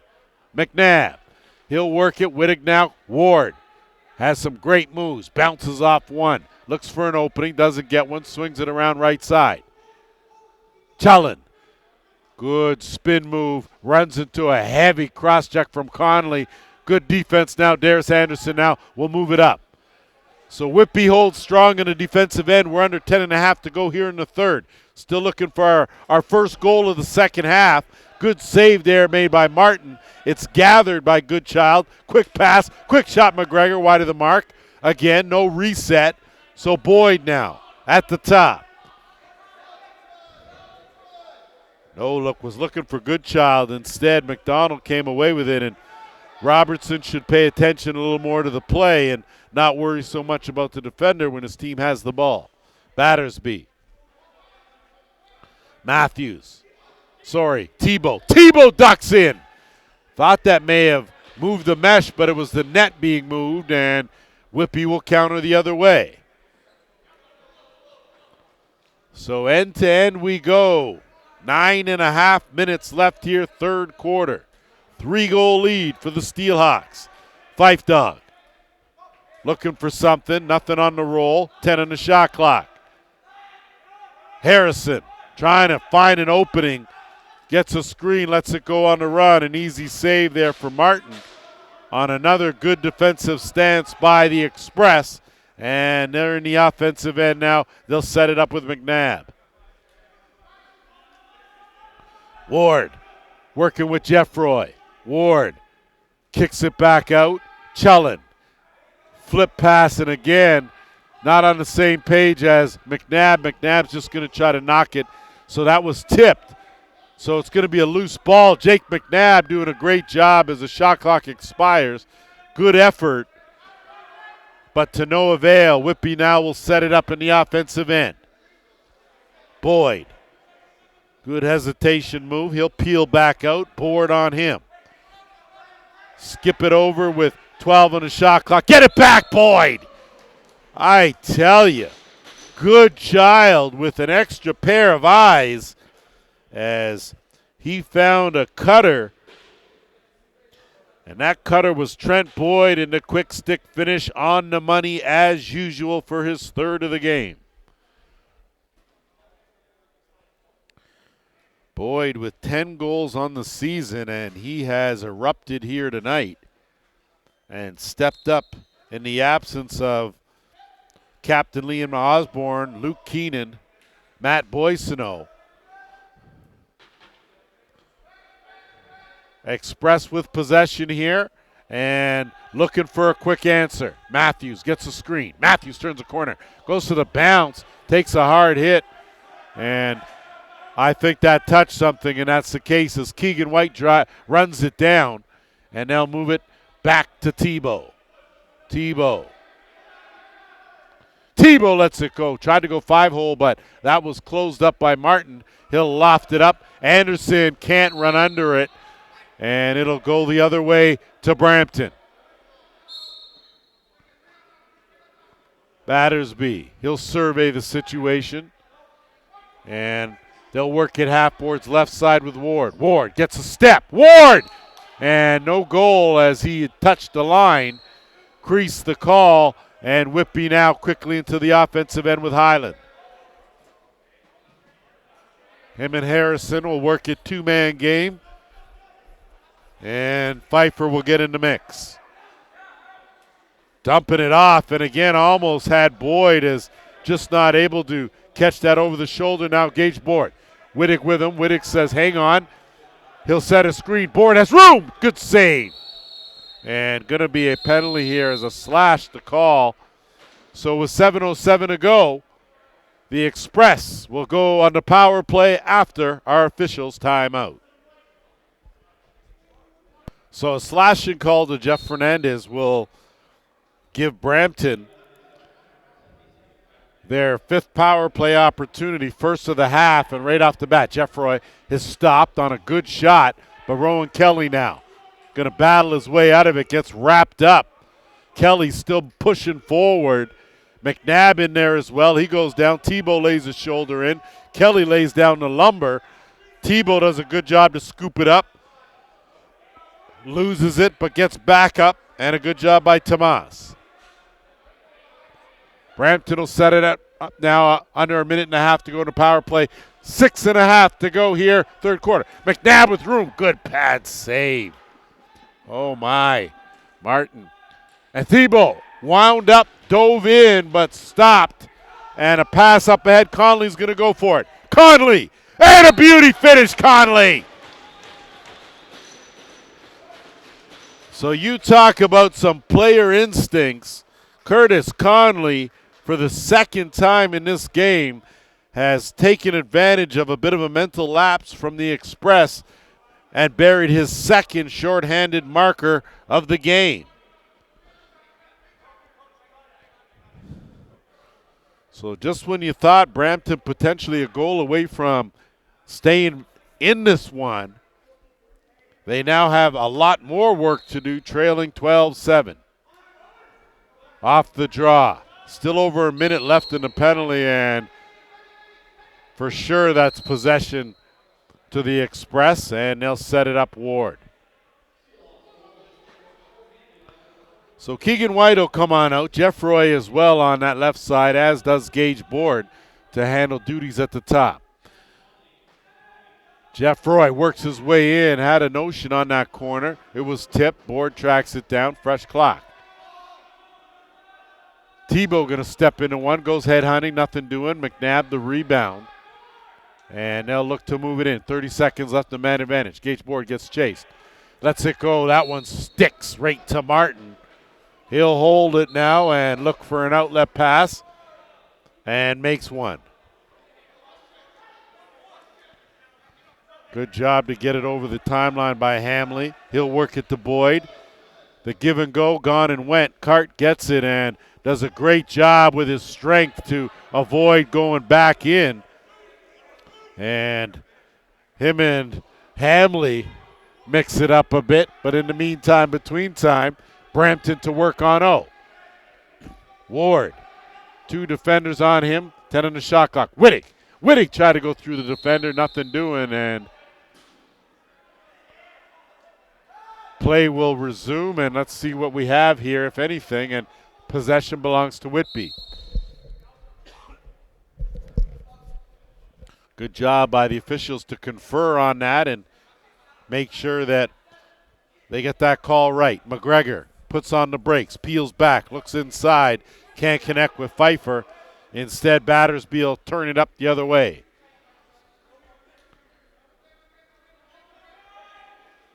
[SPEAKER 1] McNabb. He'll work it. Wittig now. Ward has some great moves. Bounces off one. Looks for an opening. Doesn't get one. Swings it around right side. Chellin. Good spin move. Runs into a heavy cross check from Conley. Good defense now. Darius Anderson now will move it up. So Whitby holds strong in the defensive end. We're under 10.5 to go here in the third. Still looking for our first goal of the second half. Good save there made by Martin. It's gathered by Goodchild. Quick pass, quick shot McGregor wide of the mark. Again, no reset. So Boyd now at the top. No look, was looking for Goodchild. Instead, McDonald came away with it, and Robertson should pay attention a little more to the play and not worry so much about the defender when his team has the ball. Battersby. Matthews. Sorry, Tebow. Tebow ducks in. Thought that may have moved the mesh, but it was the net being moved, and Whitby will counter the other way. So end to end we go. 9.5 minutes left here, third quarter. 3-goal lead for the Steelhawks. Fife Dog looking for something, nothing on the roll, 10 on the shot clock. Harrison trying to find an opening, gets a screen, lets it go on the run. An easy save there for Martin on another good defensive stance by the Express. And they're in the offensive end now. They'll set it up with McNabb. Ward working with Jeffroy. Ward kicks it back out. Chellin. Flip pass, and again, not on the same page as McNabb. McNabb's just going to try to knock it. So that was tipped. So it's going to be a loose ball. Jake McNabb doing a great job as the shot clock expires. Good effort, but to no avail. Whitby now will set it up in the offensive end. Boyd. Good hesitation move. He'll peel back out. Board on him. Skip it over with 12 on the shot clock. Get it back, Boyd. I tell you, good child with an extra pair of eyes as he found a cutter. And that cutter was Trent Boyd in the quick stick finish on the money as usual for his third of the game. Boyd with 10 goals on the season, and he has erupted here tonight and stepped up in the absence of Captain Liam Osborne, Luke Keenan, Matt Boysono. Express with possession here and looking for a quick answer. Matthews gets a screen. Matthews turns a corner, goes to the bounce, takes a hard hit, and I think that touched something, and that's the case as Keegan White runs it down, and they'll move it back to Tebow. Tebow lets it go. Tried to go 5-hole, but that was closed up by Martin. He'll loft it up. Anderson can't run under it, and it'll go the other way to Brampton. Battersby, he'll survey the situation, and they'll work it half boards left side with Ward. Ward gets a step. Ward! And no goal as he had touched the line. Creased the call, and Whitby now quickly into the offensive end with Highland. Him and Harrison will work it two-man game. And Pfeiffer will get in the mix. Dumping it off, and again almost had Boyd as just not able to catch that over the shoulder. Now Gage Board. Wittick with him. Wittick says, hang on. He'll set a screen. Board has room. Good save. And going to be a penalty here as a slash to call. So with 7:07 to go, the Express will go on the power play after our officials' timeout. So a slashing call to Jeff Fernandez will give Brampton their fifth power play opportunity, first of the half, and right off the bat, Jeffroy has stopped on a good shot, but Rowan Kelly now going to battle his way out of it, gets wrapped up. Kelly's still pushing forward. McNabb in there as well. He goes down. Tebow lays his shoulder in. Kelly lays down the lumber. Tebow does a good job to scoop it up. Loses it, but gets back up, and a good job by Tomas. Brampton will set it up now under a minute and a half to go to power play. 6.5 to go here, third quarter. McNabb with room. Good pad save. Oh, my. Martin. And Thibault wound up, dove in, but stopped. And a pass up ahead. Conley's going to go for it. Conley! And a beauty finish, Conley! So you talk about some player instincts. Curtis Conley, for the second time in this game, has taken advantage of a bit of a mental lapse from the Express and buried his second shorthanded marker of the game. So just when you thought Brampton potentially a goal away from staying in this one. They now have a lot more work to do, trailing 12-7. Off the draw. Still over a minute left in the penalty, and for sure that's possession to the Express, and they'll set it up Ward. So Keegan White will come on out. Jeff Roy as well on that left side, as does Gage Board to handle duties at the top. Jeff Roy works his way in, had a notion on that corner. It was tipped. Board tracks it down. Fresh clock. Tebow going to step into one. Goes head hunting. Nothing doing. McNabb the rebound. And they'll look to move it in. 30 seconds left, the man advantage. Gage Board gets chased. Lets it go. That one sticks right to Martin. He'll hold it now and look for an outlet pass. And makes one. Good job to get it over the timeline by Hamley. He'll work it to Boyd. The give and go, gone and went. Cart gets it and does a great job with his strength to avoid going back in. And him and Hamley mix it up a bit. But in the meantime, between time, Brampton to work on O. Ward. 2 defenders on him. 10 on the shot clock. Wittig tried to go through the defender. Nothing doing, and play will resume, and let's see what we have here, if anything, and possession belongs to Whitby. Good job by the officials to confer on that and make sure that they get that call right. McGregor puts on the brakes, peels back, looks inside, can't connect with Pfeiffer. Instead, Battersby will turn it up the other way.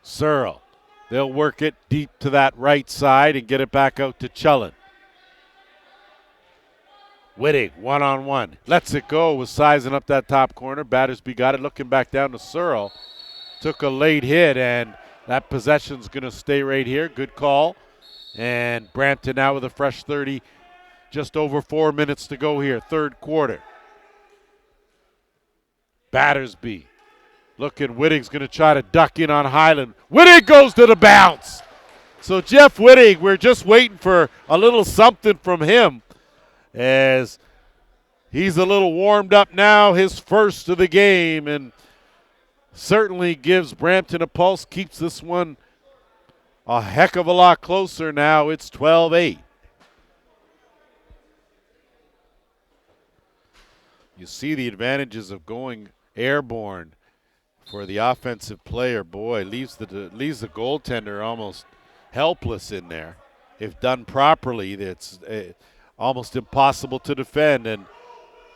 [SPEAKER 1] Searle. They'll work it deep to that right side and get it back out to Chullen. Wittig, one-on-one. Lets it go, was sizing up that top corner. Battersby got it, looking back down to Searle. Took a late hit, and that possession's going to stay right here. Good call. And Brampton now with a fresh 30. Just over 4 minutes to go here, third quarter. Battersby. Looking, Wittig's going to try to duck in on Highland. Wittig goes to the bounce. So Jeff Wittig, we're just waiting for a little something from him as he's a little warmed up now, his first of the game, and certainly gives Brampton a pulse, keeps this one a heck of a lot closer now. It's 12-8. You see the advantages of going airborne for the offensive player. Boy, leaves the goaltender almost helpless in there. If done properly, it's almost impossible to defend. And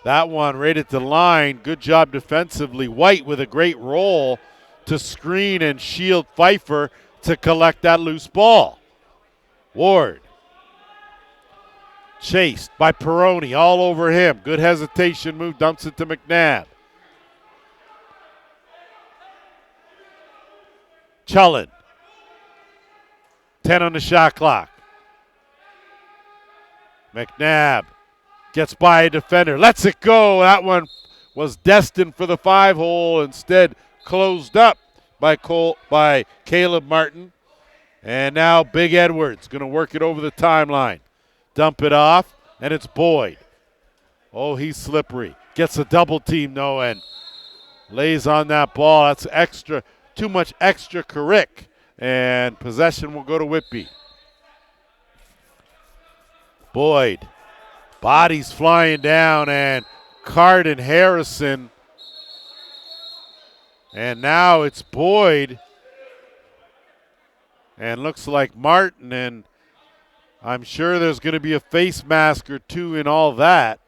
[SPEAKER 1] that one right at the line, good job defensively. White with a great roll to screen and shield Pfeiffer to collect that loose ball. Ward. Chased by Peroni, all over him. Good hesitation move, dumps it to McNabb. Chullen. 10 on the shot clock. McNabb gets by a defender, lets it go. That one was destined for the 5-hole, instead closed up by Caleb Martin. And now Big Edwards going to work it over the timeline. Dump it off, and it's Boyd. Oh, he's slippery. Gets a double team, though, and lays on that ball. That's extra. Too much extra Carrick, and possession will go to Whitby. Boyd, bodies flying down, and Card and Harrison. And now it's Boyd, and looks like Martin, and I'm sure there's going to be a face mask or two in all that.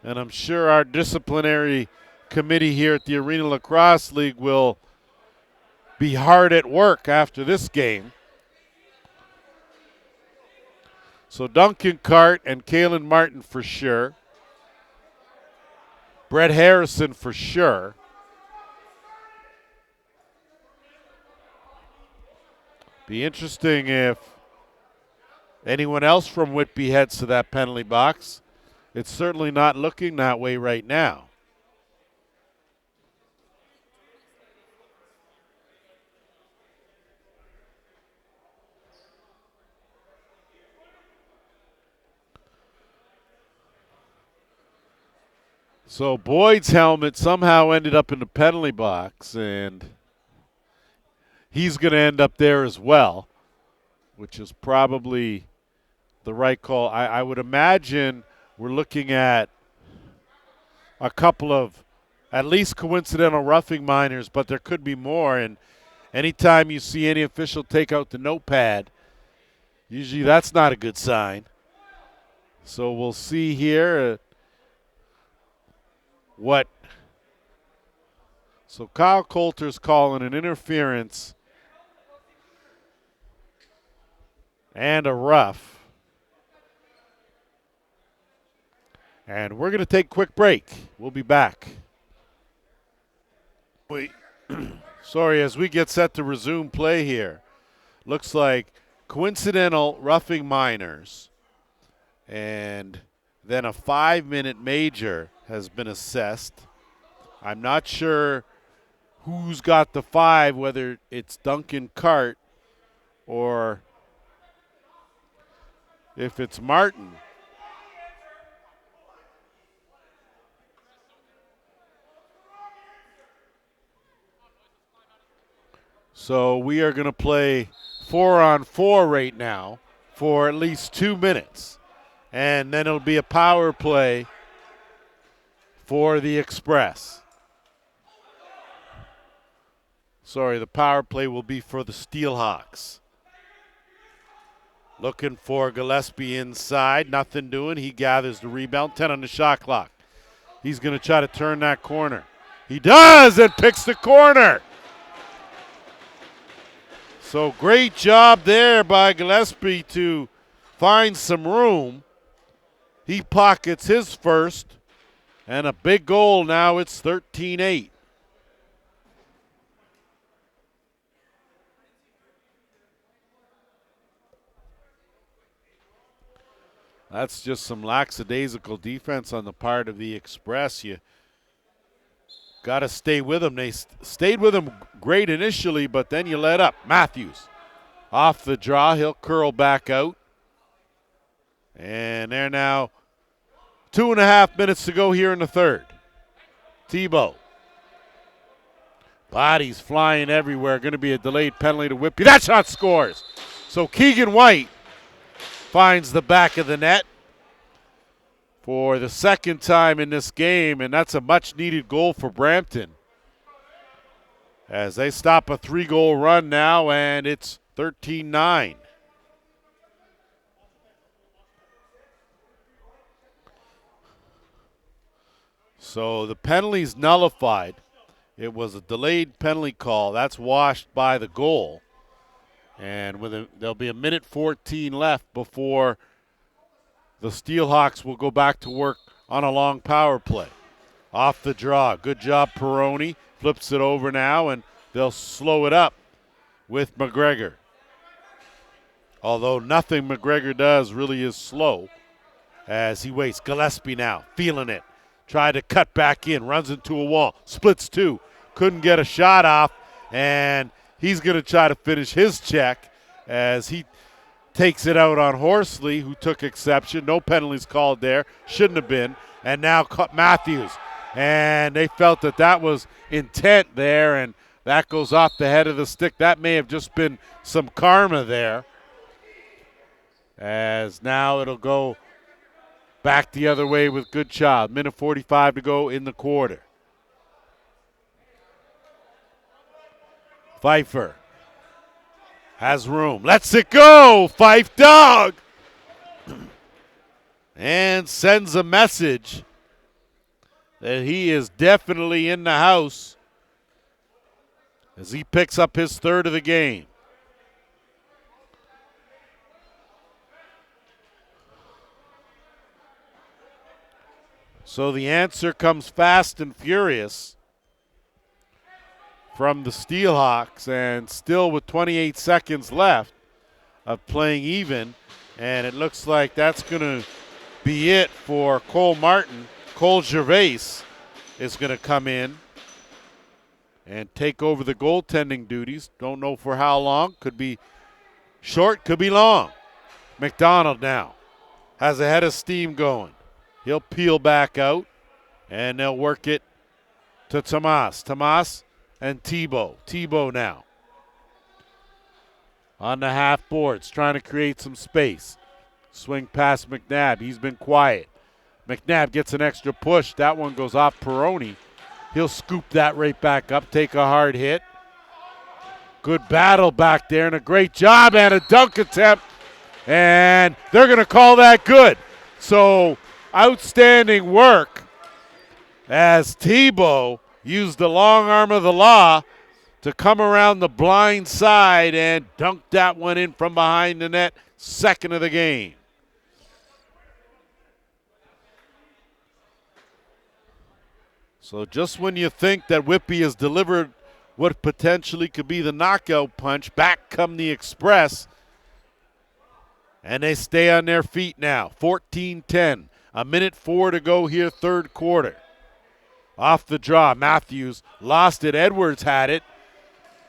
[SPEAKER 1] And I'm sure our disciplinary committee here at the Arena Lacrosse League will be hard at work after this game. So Duncan Cart and Kalen Martin for sure. Brett Harrison for sure. Be interesting if anyone else from Whitby heads to that penalty box. It's certainly not looking that way right now. So Boyd's helmet somehow ended up in the penalty box, and he's going to end up there as well, which is probably the right call. I would imagine we're looking at a couple of at least coincidental roughing minors, but there could be more. And anytime you see any official take out the notepad, usually that's not a good sign. So we'll see here what. So Kyle Coulter's calling an interference and a rough. And we're going to take a quick break. We'll be back. Wait. Sorry, as we get set to resume play here, looks like coincidental roughing minors and then a 5-minute major has been assessed. I'm not sure who's got the 5, whether it's Duncan Cart or if it's Martin. So we are going to play 4-on-4 right now for at least 2 minutes. And then it'll be a power play for the Express. Sorry, the power play will be for the Steelhawks. Looking for Gillespie inside. Nothing doing. He gathers the rebound. 10 on the shot clock. He's going to try to turn that corner. He does and picks the corner. So great job there by Gillespie to find some room. He pockets his first, and a big goal. Now it's 13-8. That's just some lackadaisical defense on the part of the Express. You got to stay with them. They stayed with them great initially, but then you let up. Matthews off the draw. He'll curl back out. And they're now 2.5 minutes to go here in the third. Tebow. Bodies flying everywhere. Going to be a delayed penalty to Whitby. That shot scores. So Keegan White finds the back of the net for the second time in this game, and that's a much-needed goal for Brampton as they stop a 3-goal run now, and it's 13-9. So the penalty's nullified. It was a delayed penalty call. That's washed by the goal. And there'll be 1:14 left before the Steelhawks will go back to work on a long power play. Off the draw. Good job, Peroni. Flips it over now, and they'll slow it up with McGregor. Although nothing McGregor does really is slow as he waits. Gillespie now, feeling it. Tried to cut back in, runs into a wall, splits two. Couldn't get a shot off, and he's going to try to finish his check as he takes it out on Horsley, who took exception. No penalties called there. Shouldn't have been. And now Matthews. And they felt that was intent there, and that goes off the head of the stick. That may have just been some karma there. As now it'll go back the other way with Goodchild. 1:45 to go in the quarter. Pfeiffer has room. Lets it go. Fife dog. And sends a message that he is definitely in the house as he picks up his third of the game. So the answer comes fast and furious from the Steelhawks, and still with 28 seconds left of playing even, and it looks like that's going to be it for Cole Martin. Cole Gervais is going to come in and take over the goaltending duties. Don't know for how long. Could be short, could be long. McDonald now has a head of steam going. He'll peel back out, And they'll work it to Tomas. Tomas and Tebow. Tebow now on the half boards, trying to create some space. Swing past McNabb. He's been quiet. McNabb gets an extra push. That one goes off Peroni. He'll scoop that right back up, take a hard hit. Good battle back there and a great job and a dunk attempt. And they're going to call that good. So outstanding work as Tebow used the long arm of the law to come around the blind side and dunk that one in from behind the net. Second of the game. So just when you think that Whitby has delivered what potentially could be the knockout punch, back come the Express. And they stay on their feet now. 14-10. 1:04 to go here, third quarter. Off the draw, Matthews lost it. Edwards had it.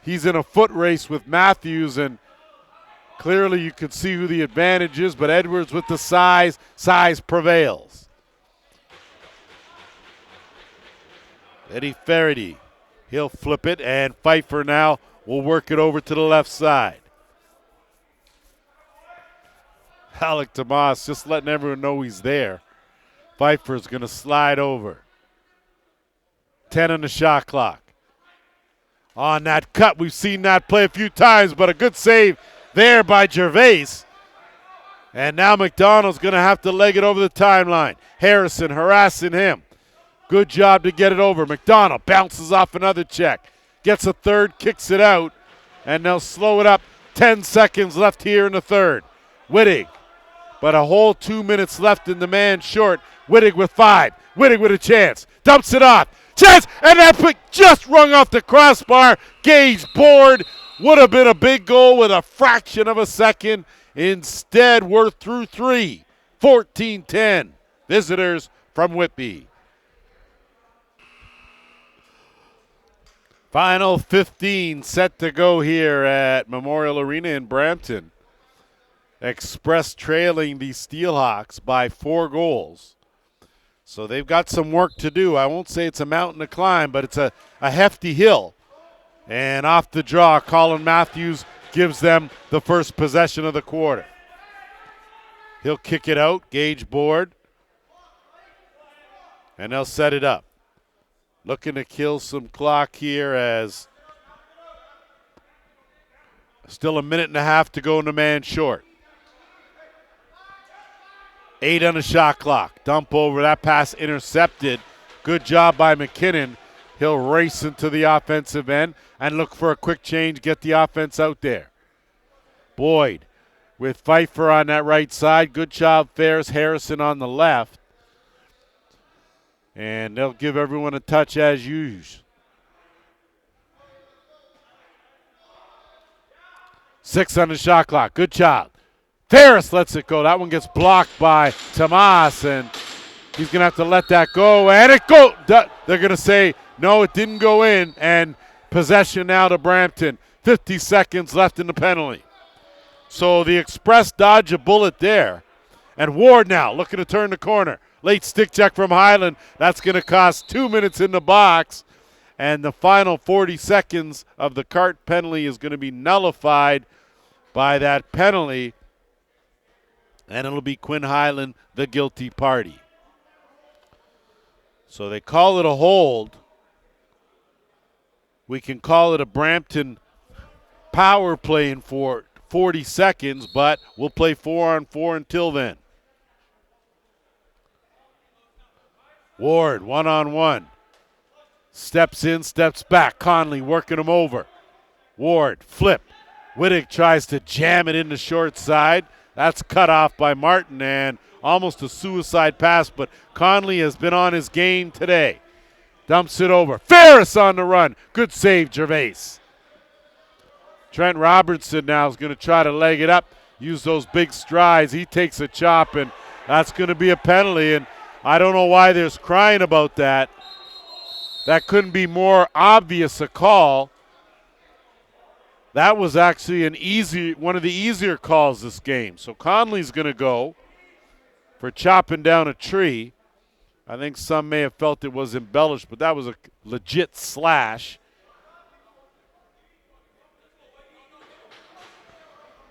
[SPEAKER 1] He's in a foot race with Matthews, and clearly you can see who the advantage is, but Edwards with the size prevails. Eddie Faraday, he'll flip it, and Pfeiffer now will work it over to the left side. Alec Tomas just letting everyone know he's there. Pfeiffer's going to slide over. 10 on the shot clock. On that cut, we've seen that play a few times, but a good save there by Gervais. And now McDonald's going to have to leg it over the timeline. Harrison harassing him. Good job to get it over. McDonald bounces off another check. Gets a third, kicks it out, and they'll slow it up. 10 seconds left here in the third. Wittig, but a whole 2 minutes left in the man short. Wittig with 5. Wittig with a chance. Dumps it off. Chance, and that pick just rung off the crossbar. Gage board. Would have been a big goal with a fraction of a second. Instead, we're through 3. 14-10. Visitors from Whitby. Final 15 set to go here at Memorial Arena in Brampton. Express trailing the Steelhawks by 4 goals. So they've got some work to do. I won't say it's a mountain to climb, but it's a hefty hill. And off the draw, Colin Matthews gives them the first possession of the quarter. He'll kick it out, Gage board, and they'll set it up. Looking to kill some clock here as still a minute and a half to go in the man short. 8 on the shot clock. Dump over. That pass intercepted. Good job by McKinnon. He'll race into the offensive end and look for a quick change, get the offense out there. Boyd with Pfeiffer on that right side. Good job, Ferris. Harrison on the left. And they'll give everyone a touch as usual. 6 on the shot clock. Good job. Ferris lets it go. That one gets blocked by Tomas, and he's going to have to let that go. And it go. They're going to say, no, it didn't go in. And possession now to Brampton. 50 seconds left in the penalty. So the Express dodge a bullet there. And Ward now looking to turn the corner. Late stick check from Highland. That's going to cost 2 minutes in the box. And the final 40 seconds of the cart penalty is going to be nullified by that penalty. And it'll be Quinn Highland, the guilty party. So they call it a hold. We can call it a Brampton power play in for 40 seconds, but we'll play 4-on-4 until then. Ward, 1-on-1. Steps in, steps back. Conley working him over. Ward, flip. Wittig tries to jam it in the short side. That's cut off by Martin and almost a suicide pass, but Conley has been on his game today. Dumps it over. Ferris on the run. Good save, Gervais. Trent Robertson now is going to try to leg it up, use those big strides. He takes a chop, and that's going to be a penalty, and I don't know why there's crying about that. That couldn't be more obvious a call. That was actually one of the easier calls this game. So Conley's going to go for chopping down a tree. I think some may have felt it was embellished, but that was a legit slash.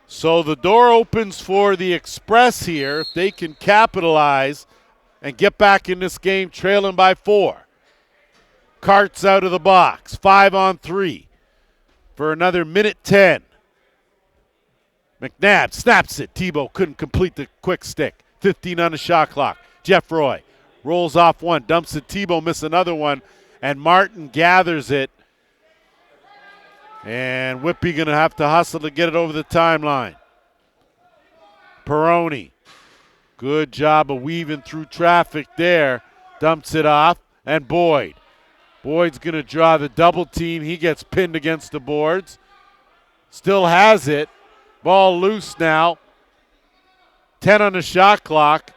[SPEAKER 1] So the door opens for the Express here if they can capitalize and get back in this game trailing by 4. Carts out of the box, 5-on-3 for another minute 10. McNabb snaps it. Tebow couldn't complete the quick stick. 15 on the shot clock. Jeff Roy rolls off one, dumps it. Tebow misses another one, and Martin gathers it. And Whitby going to have to hustle to get it over the timeline. Peroni, good job of weaving through traffic there. Dumps it off, and Boyd. Boyd's going to draw the double team. He gets pinned against the boards. Still has it. Ball loose now. 10 on the shot clock.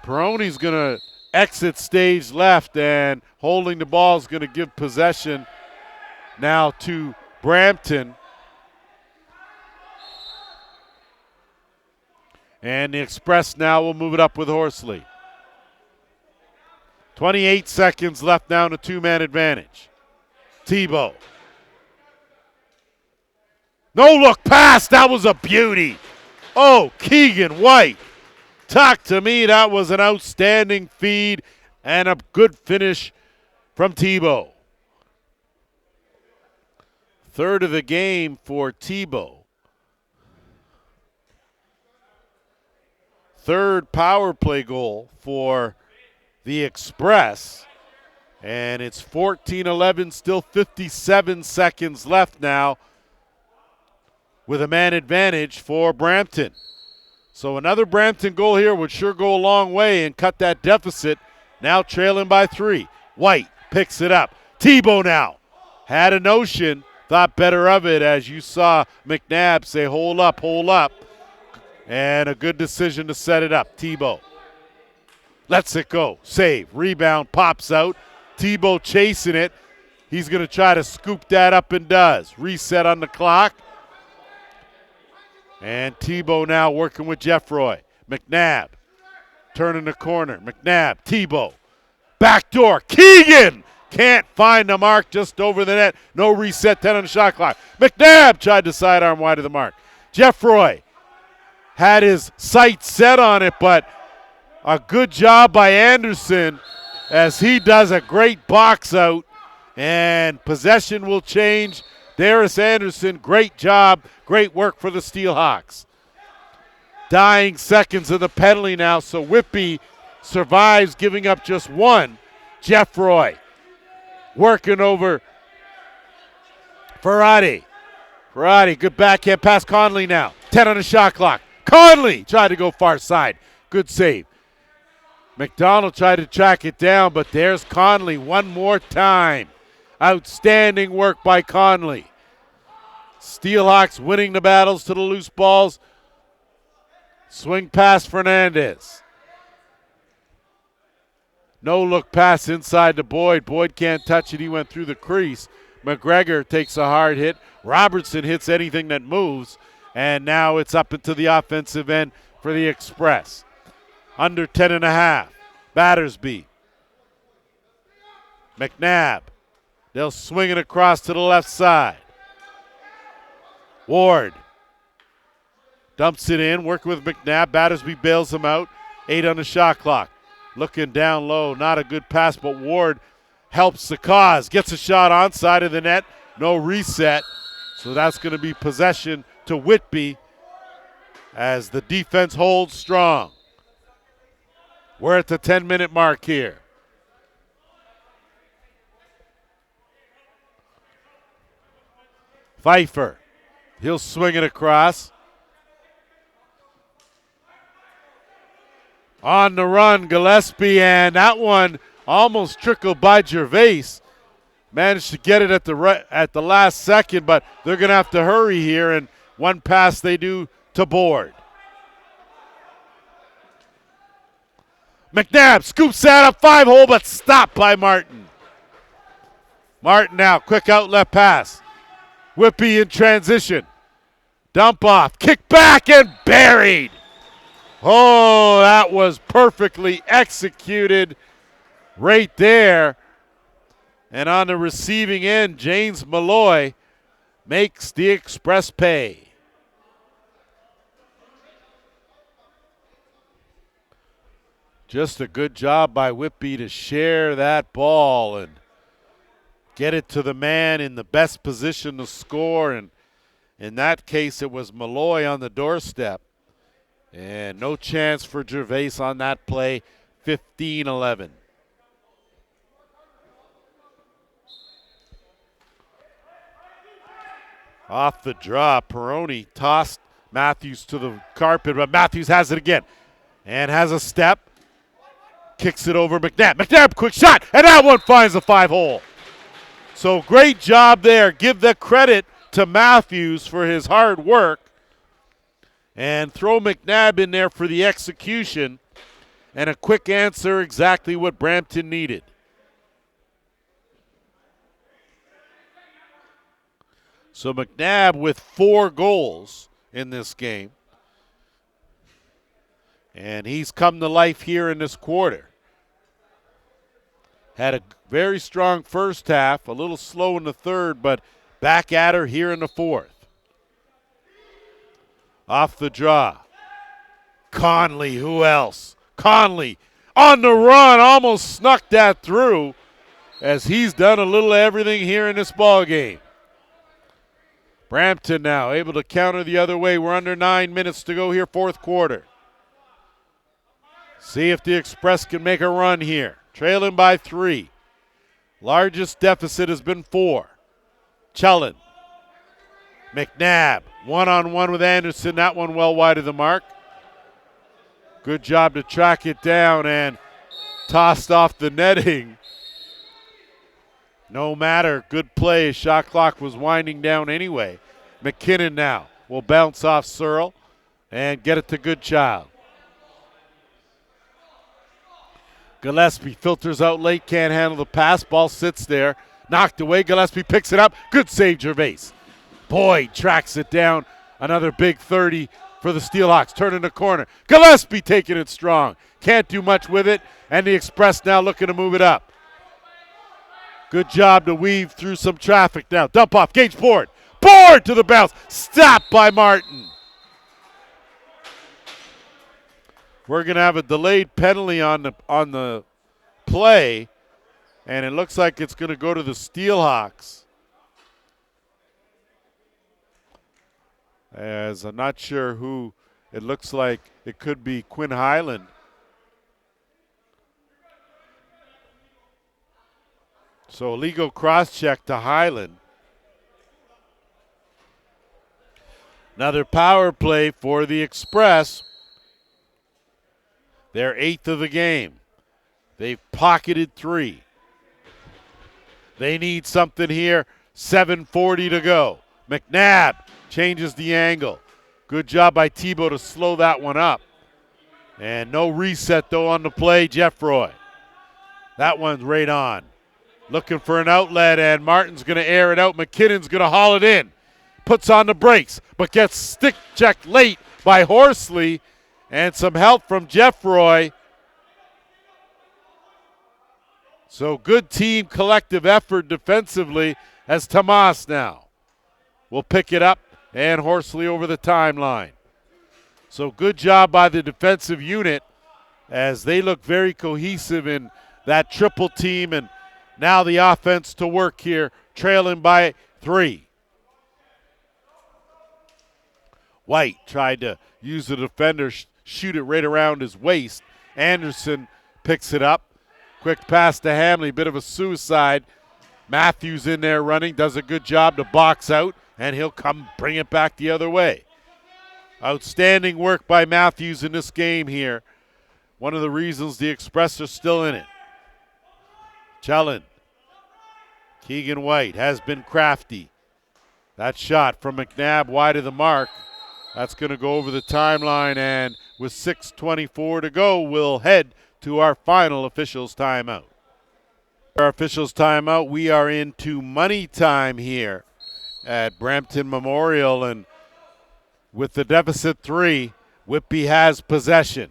[SPEAKER 1] Peroni's going to exit stage left, and holding the ball is going to give possession now to Brampton. And the Express now will move it up with Horsley. 28 seconds left now in a two-man advantage. Tebow. No look pass. That was a beauty. Oh, Keegan White. Talk to me. That was an outstanding feed and a good finish from Tebow. Third of the game for Tebow. Third power play goal for the Express. And it's 14-11, still 57 seconds left now with a man advantage for Brampton. So another Brampton goal here would sure go a long way and cut that deficit. Now trailing by 3. White picks it up. Tebow now had a notion, thought better of it, as you saw McNabb say, hold up, hold up. And a good decision to set it up. Tebow lets it go. Save. Rebound pops out. Tebow chasing it. He's going to try to scoop that up and does. Reset on the clock. And Tebow now working with Jeff Roy. McNabb turning the corner. McNabb, Tebow. Backdoor. Keegan can't find the mark, just over the net. No reset, 10 on the shot clock. McNabb tried to sidearm wide of the mark. Jeff Roy had his sights set on it, but a good job by Anderson as he does a great box out, and possession will change. Darius Anderson, great job, great work for the Steelhawks. Dying seconds of the penalty now, so Whitby survives, giving up just one. Jeff Roy working over Ferrati. Ferrati, good backhand pass. Conley now, 10 on the shot clock. Conley tried to go far side. Good save. McDonald tried to track it down, but there's Conley one more time. Outstanding work by Conley. Steelhawks winning the battles to the loose balls. Swing pass Fernandez. No look pass inside to Boyd. Boyd can't touch it. He went through the crease. McGregor takes a hard hit. Robertson hits anything that moves. And now it's up into the offensive end for the Express. Under 10.5. Battersby. McNabb. They'll swing it across to the left side. Ward dumps it in, working with McNabb. Battersby bails him out. 8 on the shot clock. Looking down low, not a good pass, but Ward helps the cause. Gets a shot onside of the net. No reset. So that's going to be possession to Whitby as the defense holds strong. We're at the 10-minute mark here. Pfeiffer. He'll swing it across. On the run, Gillespie, and that one almost trickled by Gervais. Managed to get it at the last second, but they're going to have to hurry here, and one pass they do to Board. McNabb scoops that up 5-hole, but stopped by Martin. Martin now, quick outlet pass. Whitby in transition. Dump off, kick back, and buried. Oh, that was perfectly executed right there. And on the receiving end, James Malloy makes the Express pay. Just a good job by Whitby to share that ball and get it to the man in the best position to score. And in that case, it was Malloy on the doorstep. And no chance for Gervais on that play, 15-11. Off the draw, Peroni tossed Matthews to the carpet, but Matthews has it again and has a step. Kicks it over McNabb. McNabb, quick shot, and that one finds the 5-hole. So great job there. Give the credit to Matthews for his hard work. And throw McNabb in there for the execution. And a quick answer, exactly what Brampton needed. So McNabb with 4 goals in this game. And he's come to life here in this quarter. Had a very strong first half, a little slow in the third, but back at her here in the fourth. Off the draw. Conley, who else? Conley on the run, almost snuck that through as he's done a little everything here in this ball game. Brampton now able to counter the other way. We're under 9 minutes to go here, fourth quarter. See if the Express can make a run here. Trailing by 3. Largest deficit has been 4. Chellin. McNabb, one-on-one with Anderson. That one well wide of the mark. Good job to track it down and tossed off the netting. No matter, good play. Shot clock was winding down anyway. McKinnon now will bounce off Searle and get it to Goodchild. Gillespie filters out late, can't handle the pass. Ball sits there, knocked away. Gillespie picks it up. Good save, Gervais. Boyd tracks it down. Another big 30 for the Steelhawks. Turning the corner. Gillespie taking it strong. Can't do much with it, and the Express now looking to move it up. Good job to weave through some traffic now. Dump off, Gage Board. Board to the bounce. Stopped by Martin. We're going to have a delayed penalty on the play, and it looks like it's going to go to the Steelhawks. As I'm not sure who, it looks like it could be Quinn Highland. So illegal cross-check to Highland. Another power play for the Express. They're 8th of the game. They've pocketed 3. They need something here. 7:40 to go. McNabb changes the angle. Good job by Tebow to slow that one up. And no reset, though, on the play. Jeffroy. That one's right on. Looking for an outlet, and Martin's going to air it out. McKinnon's going to haul it in. Puts on the brakes, but gets stick checked late by Horsley. And some help from Jeffroy. So good team collective effort defensively as Tomas now will pick it up and Horsley over the timeline. So good job by the defensive unit as they look very cohesive in that triple team, and now the offense to work here, trailing by 3. White tried to use the defender, shoot it right around his waist. Anderson picks it up. Quick pass to Hamley, bit of a suicide. Matthews in there running, does a good job to box out, and he'll come bring it back the other way. Outstanding work by Matthews in this game here. One of the reasons the Express are still in it. Chellin. Keegan White has been crafty. That shot from McNabb wide of the mark. That's going to go over the timeline, and with 6:24 to go, we'll head to our final officials timeout. Our officials timeout, we are into money time here at Brampton Memorial, and with the deficit 3, Whitby has possession.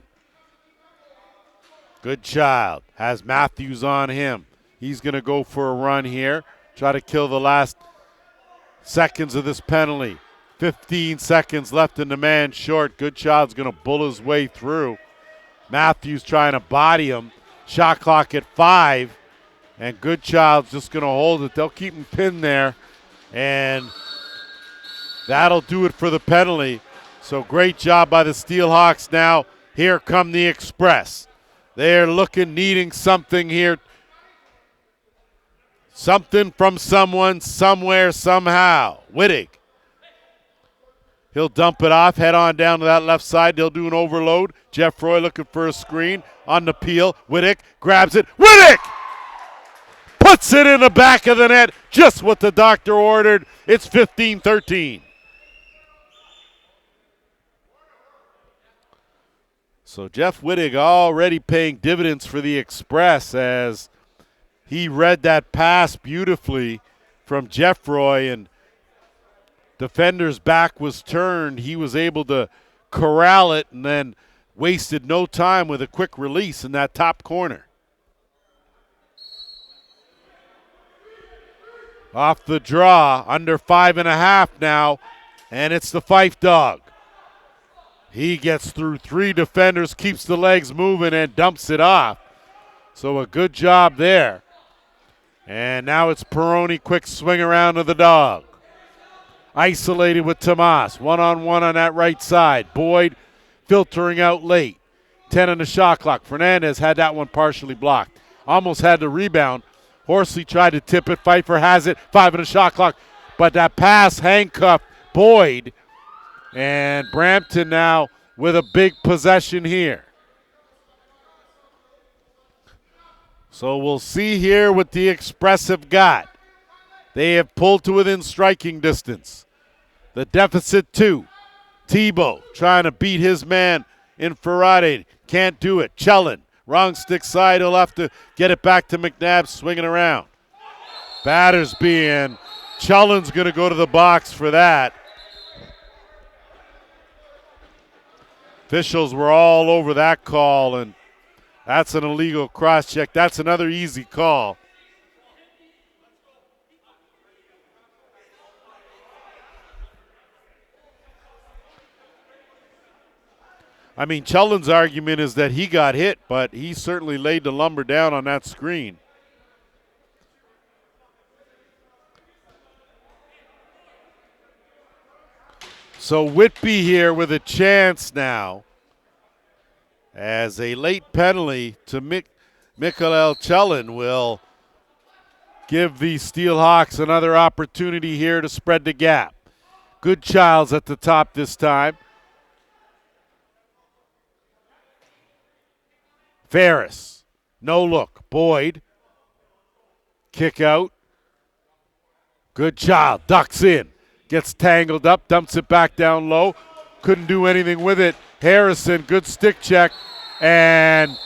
[SPEAKER 1] Good child. Has Matthews on him. He's going to go for a run here. Try to kill the last seconds of this penalty. 15 seconds left in the man short. Goodchild's going to bull his way through. Matthews trying to body him. Shot clock at 5. And Goodchild's just going to hold it. They'll keep him pinned there. And that'll do it for the penalty. So great job by the Steelhawks now. Here come the Express. They're looking, needing something here. Something from someone, somewhere, somehow. Wittig. He'll dump it off, head on down to that left side. They'll do an overload. Jeff Roy looking for a screen. On the peel, Wittig grabs it. Wittig puts it in the back of the net. Just what the doctor ordered. It's 15-13. So Jeff Wittig already paying dividends for the Express as he read that pass beautifully from Jeff Roy, and defender's back was turned. He was able to corral it and then wasted no time with a quick release in that top corner. Off the draw, under 5.5 now, and it's the Fife Dog. He gets through 3 defenders, keeps the legs moving, and dumps it off. So a good job there. And now it's Peroni, quick swing around to the Dog. Isolated with Tomas, one-on-one on that right side. Boyd filtering out late. 10 on the shot clock. Fernandez had that one partially blocked. Almost had the rebound. Horsley tried to tip it. Pfeiffer has it. 5 on the shot clock. But that pass handcuffed Boyd. And Brampton now with a big possession here. So we'll see here what the Express have got. They have pulled to within striking distance. The deficit 2. Tebow trying to beat his man in Ferrari. Can't do it. Chellin, wrong stick side. He'll have to get it back to McNabb, swinging around. Battersby, and Chellin's going to go to the box for that. Officials were all over that call, and that's an illegal cross-check. That's another easy call. I mean, Chellin's argument is that he got hit, but he certainly laid the lumber down on that screen. So Whitby here with a chance now as a late penalty to Mikael Chellin will give the Steelhawks another opportunity here to spread the gap. Goodchild's at the top this time. Ferris, no look. Boyd, kick out. Goodchild, ducks in. Gets tangled up, dumps it back down low. Couldn't do anything with it. Harrison, good stick check. And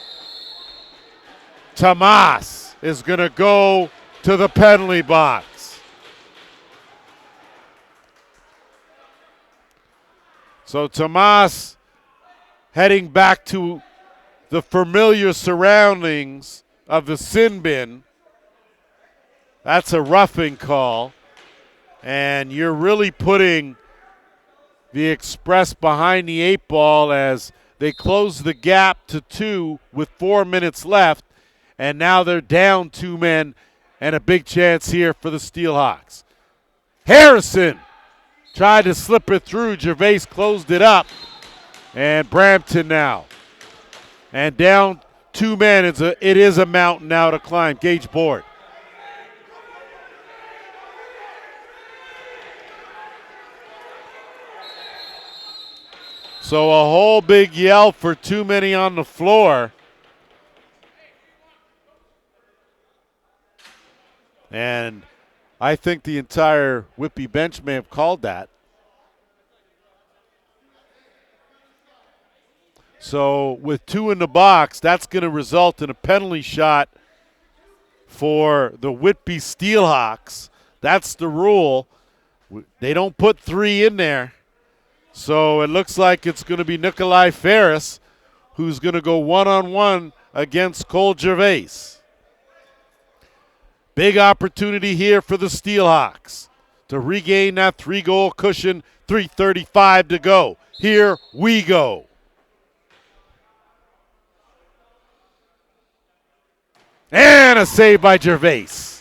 [SPEAKER 1] Tomas is going to go to the penalty box. So Tomas heading back to the familiar surroundings of the sin bin. That's a roughing call. And you're really putting the Express behind the 8 ball as they close the gap to 2 with 4 minutes left. And now they're down 2 men and a big chance here for the Steelhawks. Harrison tried to slip it through. Gervais closed it up. And Brampton now. And down 2 men. It is a mountain now to climb. Gage board. So a whole big yell for too many on the floor. And I think the entire Whitby bench may have called that. So with 2 in the box, that's going to result in a penalty shot for the Whitby Steelhawks. That's the rule. They don't put 3 in there. So it looks like it's going to be Nikolai Ferris who's going to go one-on-one against Cole Gervais. Big opportunity here for the Steelhawks to regain that 3-goal cushion, 3:35 to go. Here we go. And a save by Gervais.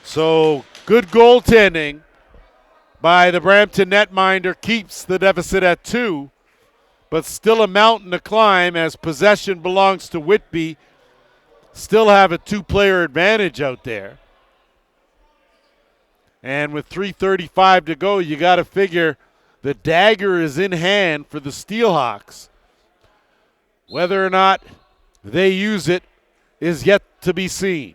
[SPEAKER 1] So good goaltending by the Brampton netminder, keeps the deficit at 2, but still a mountain to climb as possession belongs to Whitby. Still have a 2-player advantage out there. And with 3:35 to go, you got to figure the dagger is in hand for the Steelhawks. Whether or not they use it is yet to be seen.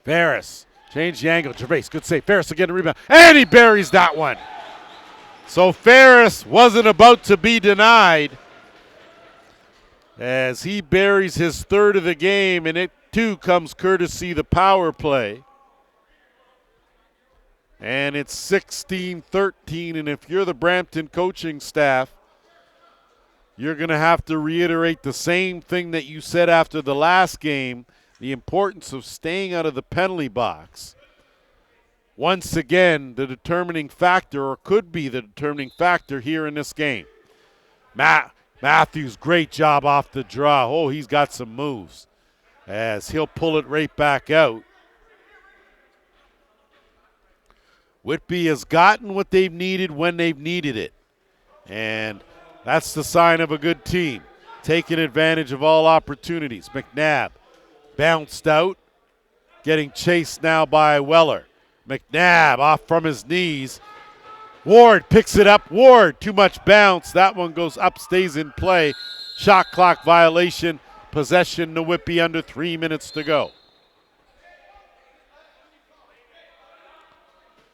[SPEAKER 1] Ferris, change the angle. Gervais, good save. Ferris again to rebound. And he buries that one. So Ferris wasn't about to be denied as he buries his 3rd of the game, and it too comes courtesy the power play. And it's 16-13, and if you're the Brampton coaching staff, you're going to have to reiterate the same thing that you said after the last game, the importance of staying out of the penalty box. Once again, the determining factor, or could be the determining factor here in this game. Matthews, great job off the draw. Oh, he's got some moves as he'll pull it right back out. Whitby has gotten what they've needed when they've needed it. And that's the sign of a good team, taking advantage of all opportunities. McNabb bounced out, getting chased now by Weller. McNabb off from his knees. Ward picks it up. Ward, too much bounce. That one goes up, stays in play. Shot clock violation. Possession to Whitby, under 3 minutes to go.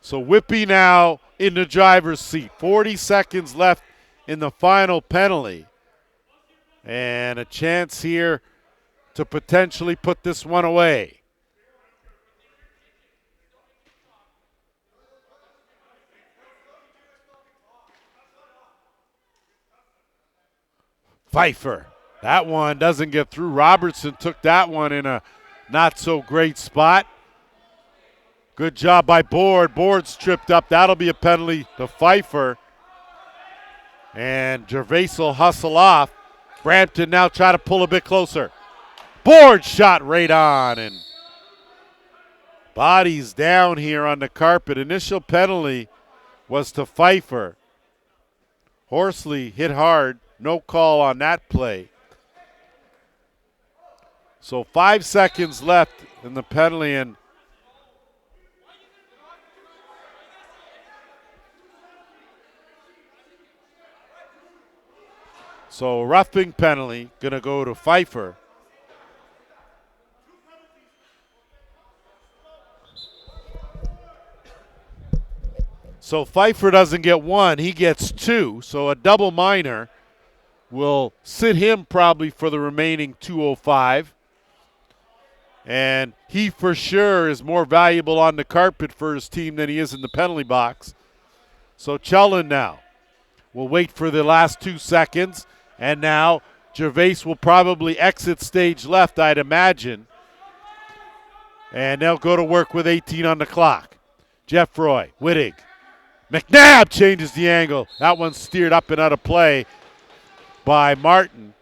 [SPEAKER 1] So Whitby now in the driver's seat. 40 seconds left in the final penalty. And a chance here to potentially put this one away. Pfeiffer. That one doesn't get through. Robertson took that one in a not-so-great spot. Good job by Board. Board's tripped up. That'll be a penalty to Pfeiffer. And Gervais will hustle off. Brampton now try to pull a bit closer. Board shot right on. And bodies down here on the carpet. Initial penalty was to Pfeiffer. Horsley hit hard. No call on that play. So 5 seconds left in the penalty, and so roughing penalty going to go to Pfeiffer. So Pfeiffer doesn't get 1, he gets 2. So a double minor will sit him probably for the remaining 2:05. And he for sure is more valuable on the carpet for his team than he is in the penalty box. So Chellin now will wait for the last 2 seconds. And now Gervais will probably exit stage left, I'd imagine. And they'll go to work with 18 on the clock. Jeffroy, Wittig. McNabb changes the angle. That one's steered up and out of play by Martin.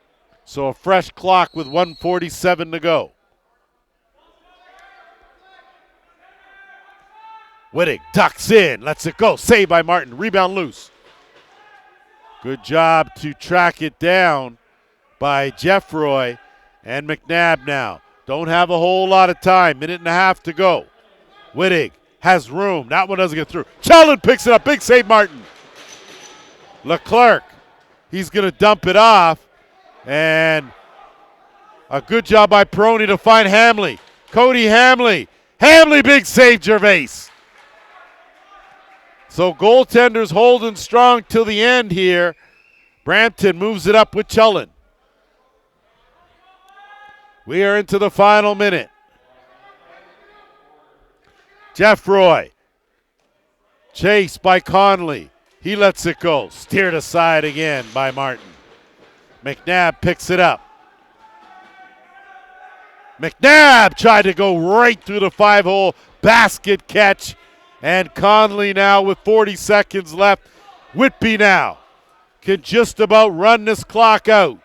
[SPEAKER 1] So a fresh clock with 1:47 to go. Wittig ducks in, lets it go. Save by Martin. Rebound loose. Good job to track it down by Jeffroy. And McNabb now. Don't have a whole lot of time. 1.5 to go. Wittig has room. That one doesn't get through. Chellin picks it up. Big save, Martin. Leclerc. He's going to dump it off. And a good job by Peroni to find Hamley. Cody Hamley. Hamley, big save, Gervais. So goaltenders holding strong till the end here. Brampton moves it up with Chellin. We are into the final minute. Jeffroy Chase by Conley. He lets it go. Steered aside again by Martin. McNabb picks it up. McNabb tried to go right through the 5-hole basket catch. And Conley now with 40 seconds left. Whitby now can just about run this clock out.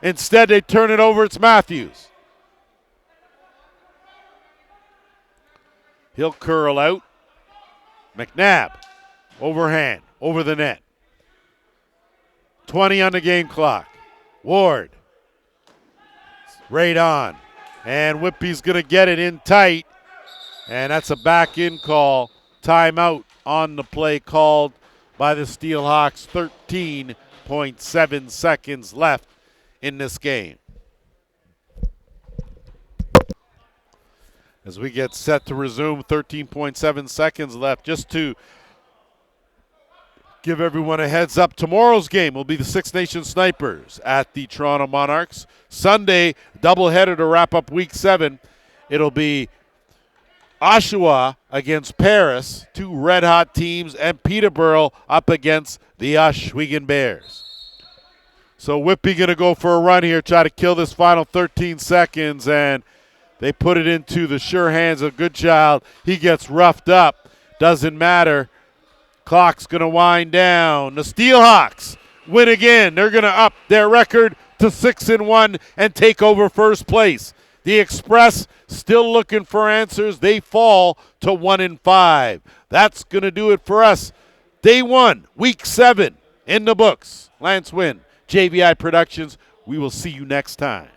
[SPEAKER 1] Instead, they turn it over. It's Matthews. He'll curl out. McNabb, overhand, over the net. 20 on the game clock. Ward, right on. And Whitby's going to get it in tight. And that's a back-in call. Timeout on the play called by the Steelhawks. 13.7 seconds left in this game. As we get set to resume, 13.7 seconds left. Just to give everyone a heads up, tomorrow's game will be the Six Nations Snipers at the Toronto Monarchs. Sunday, doubleheader to wrap up Week 7. It'll be Oshawa against Paris, two red-hot teams, and Peterborough up against the Oswego Bears. So Whitby going to go for a run here, try to kill this final 13 seconds, and they put it into the sure hands of Goodchild. He gets roughed up. Doesn't matter. Clock's going to wind down. The Steelhawks win again. They're going to up their record to 6-1 and take over first place. The Express still looking for answers. They fall to 1-5. That's going to do it for us. Day 1, Week 7 in the books. Lance Wynn, JVI Productions. We will see you next time.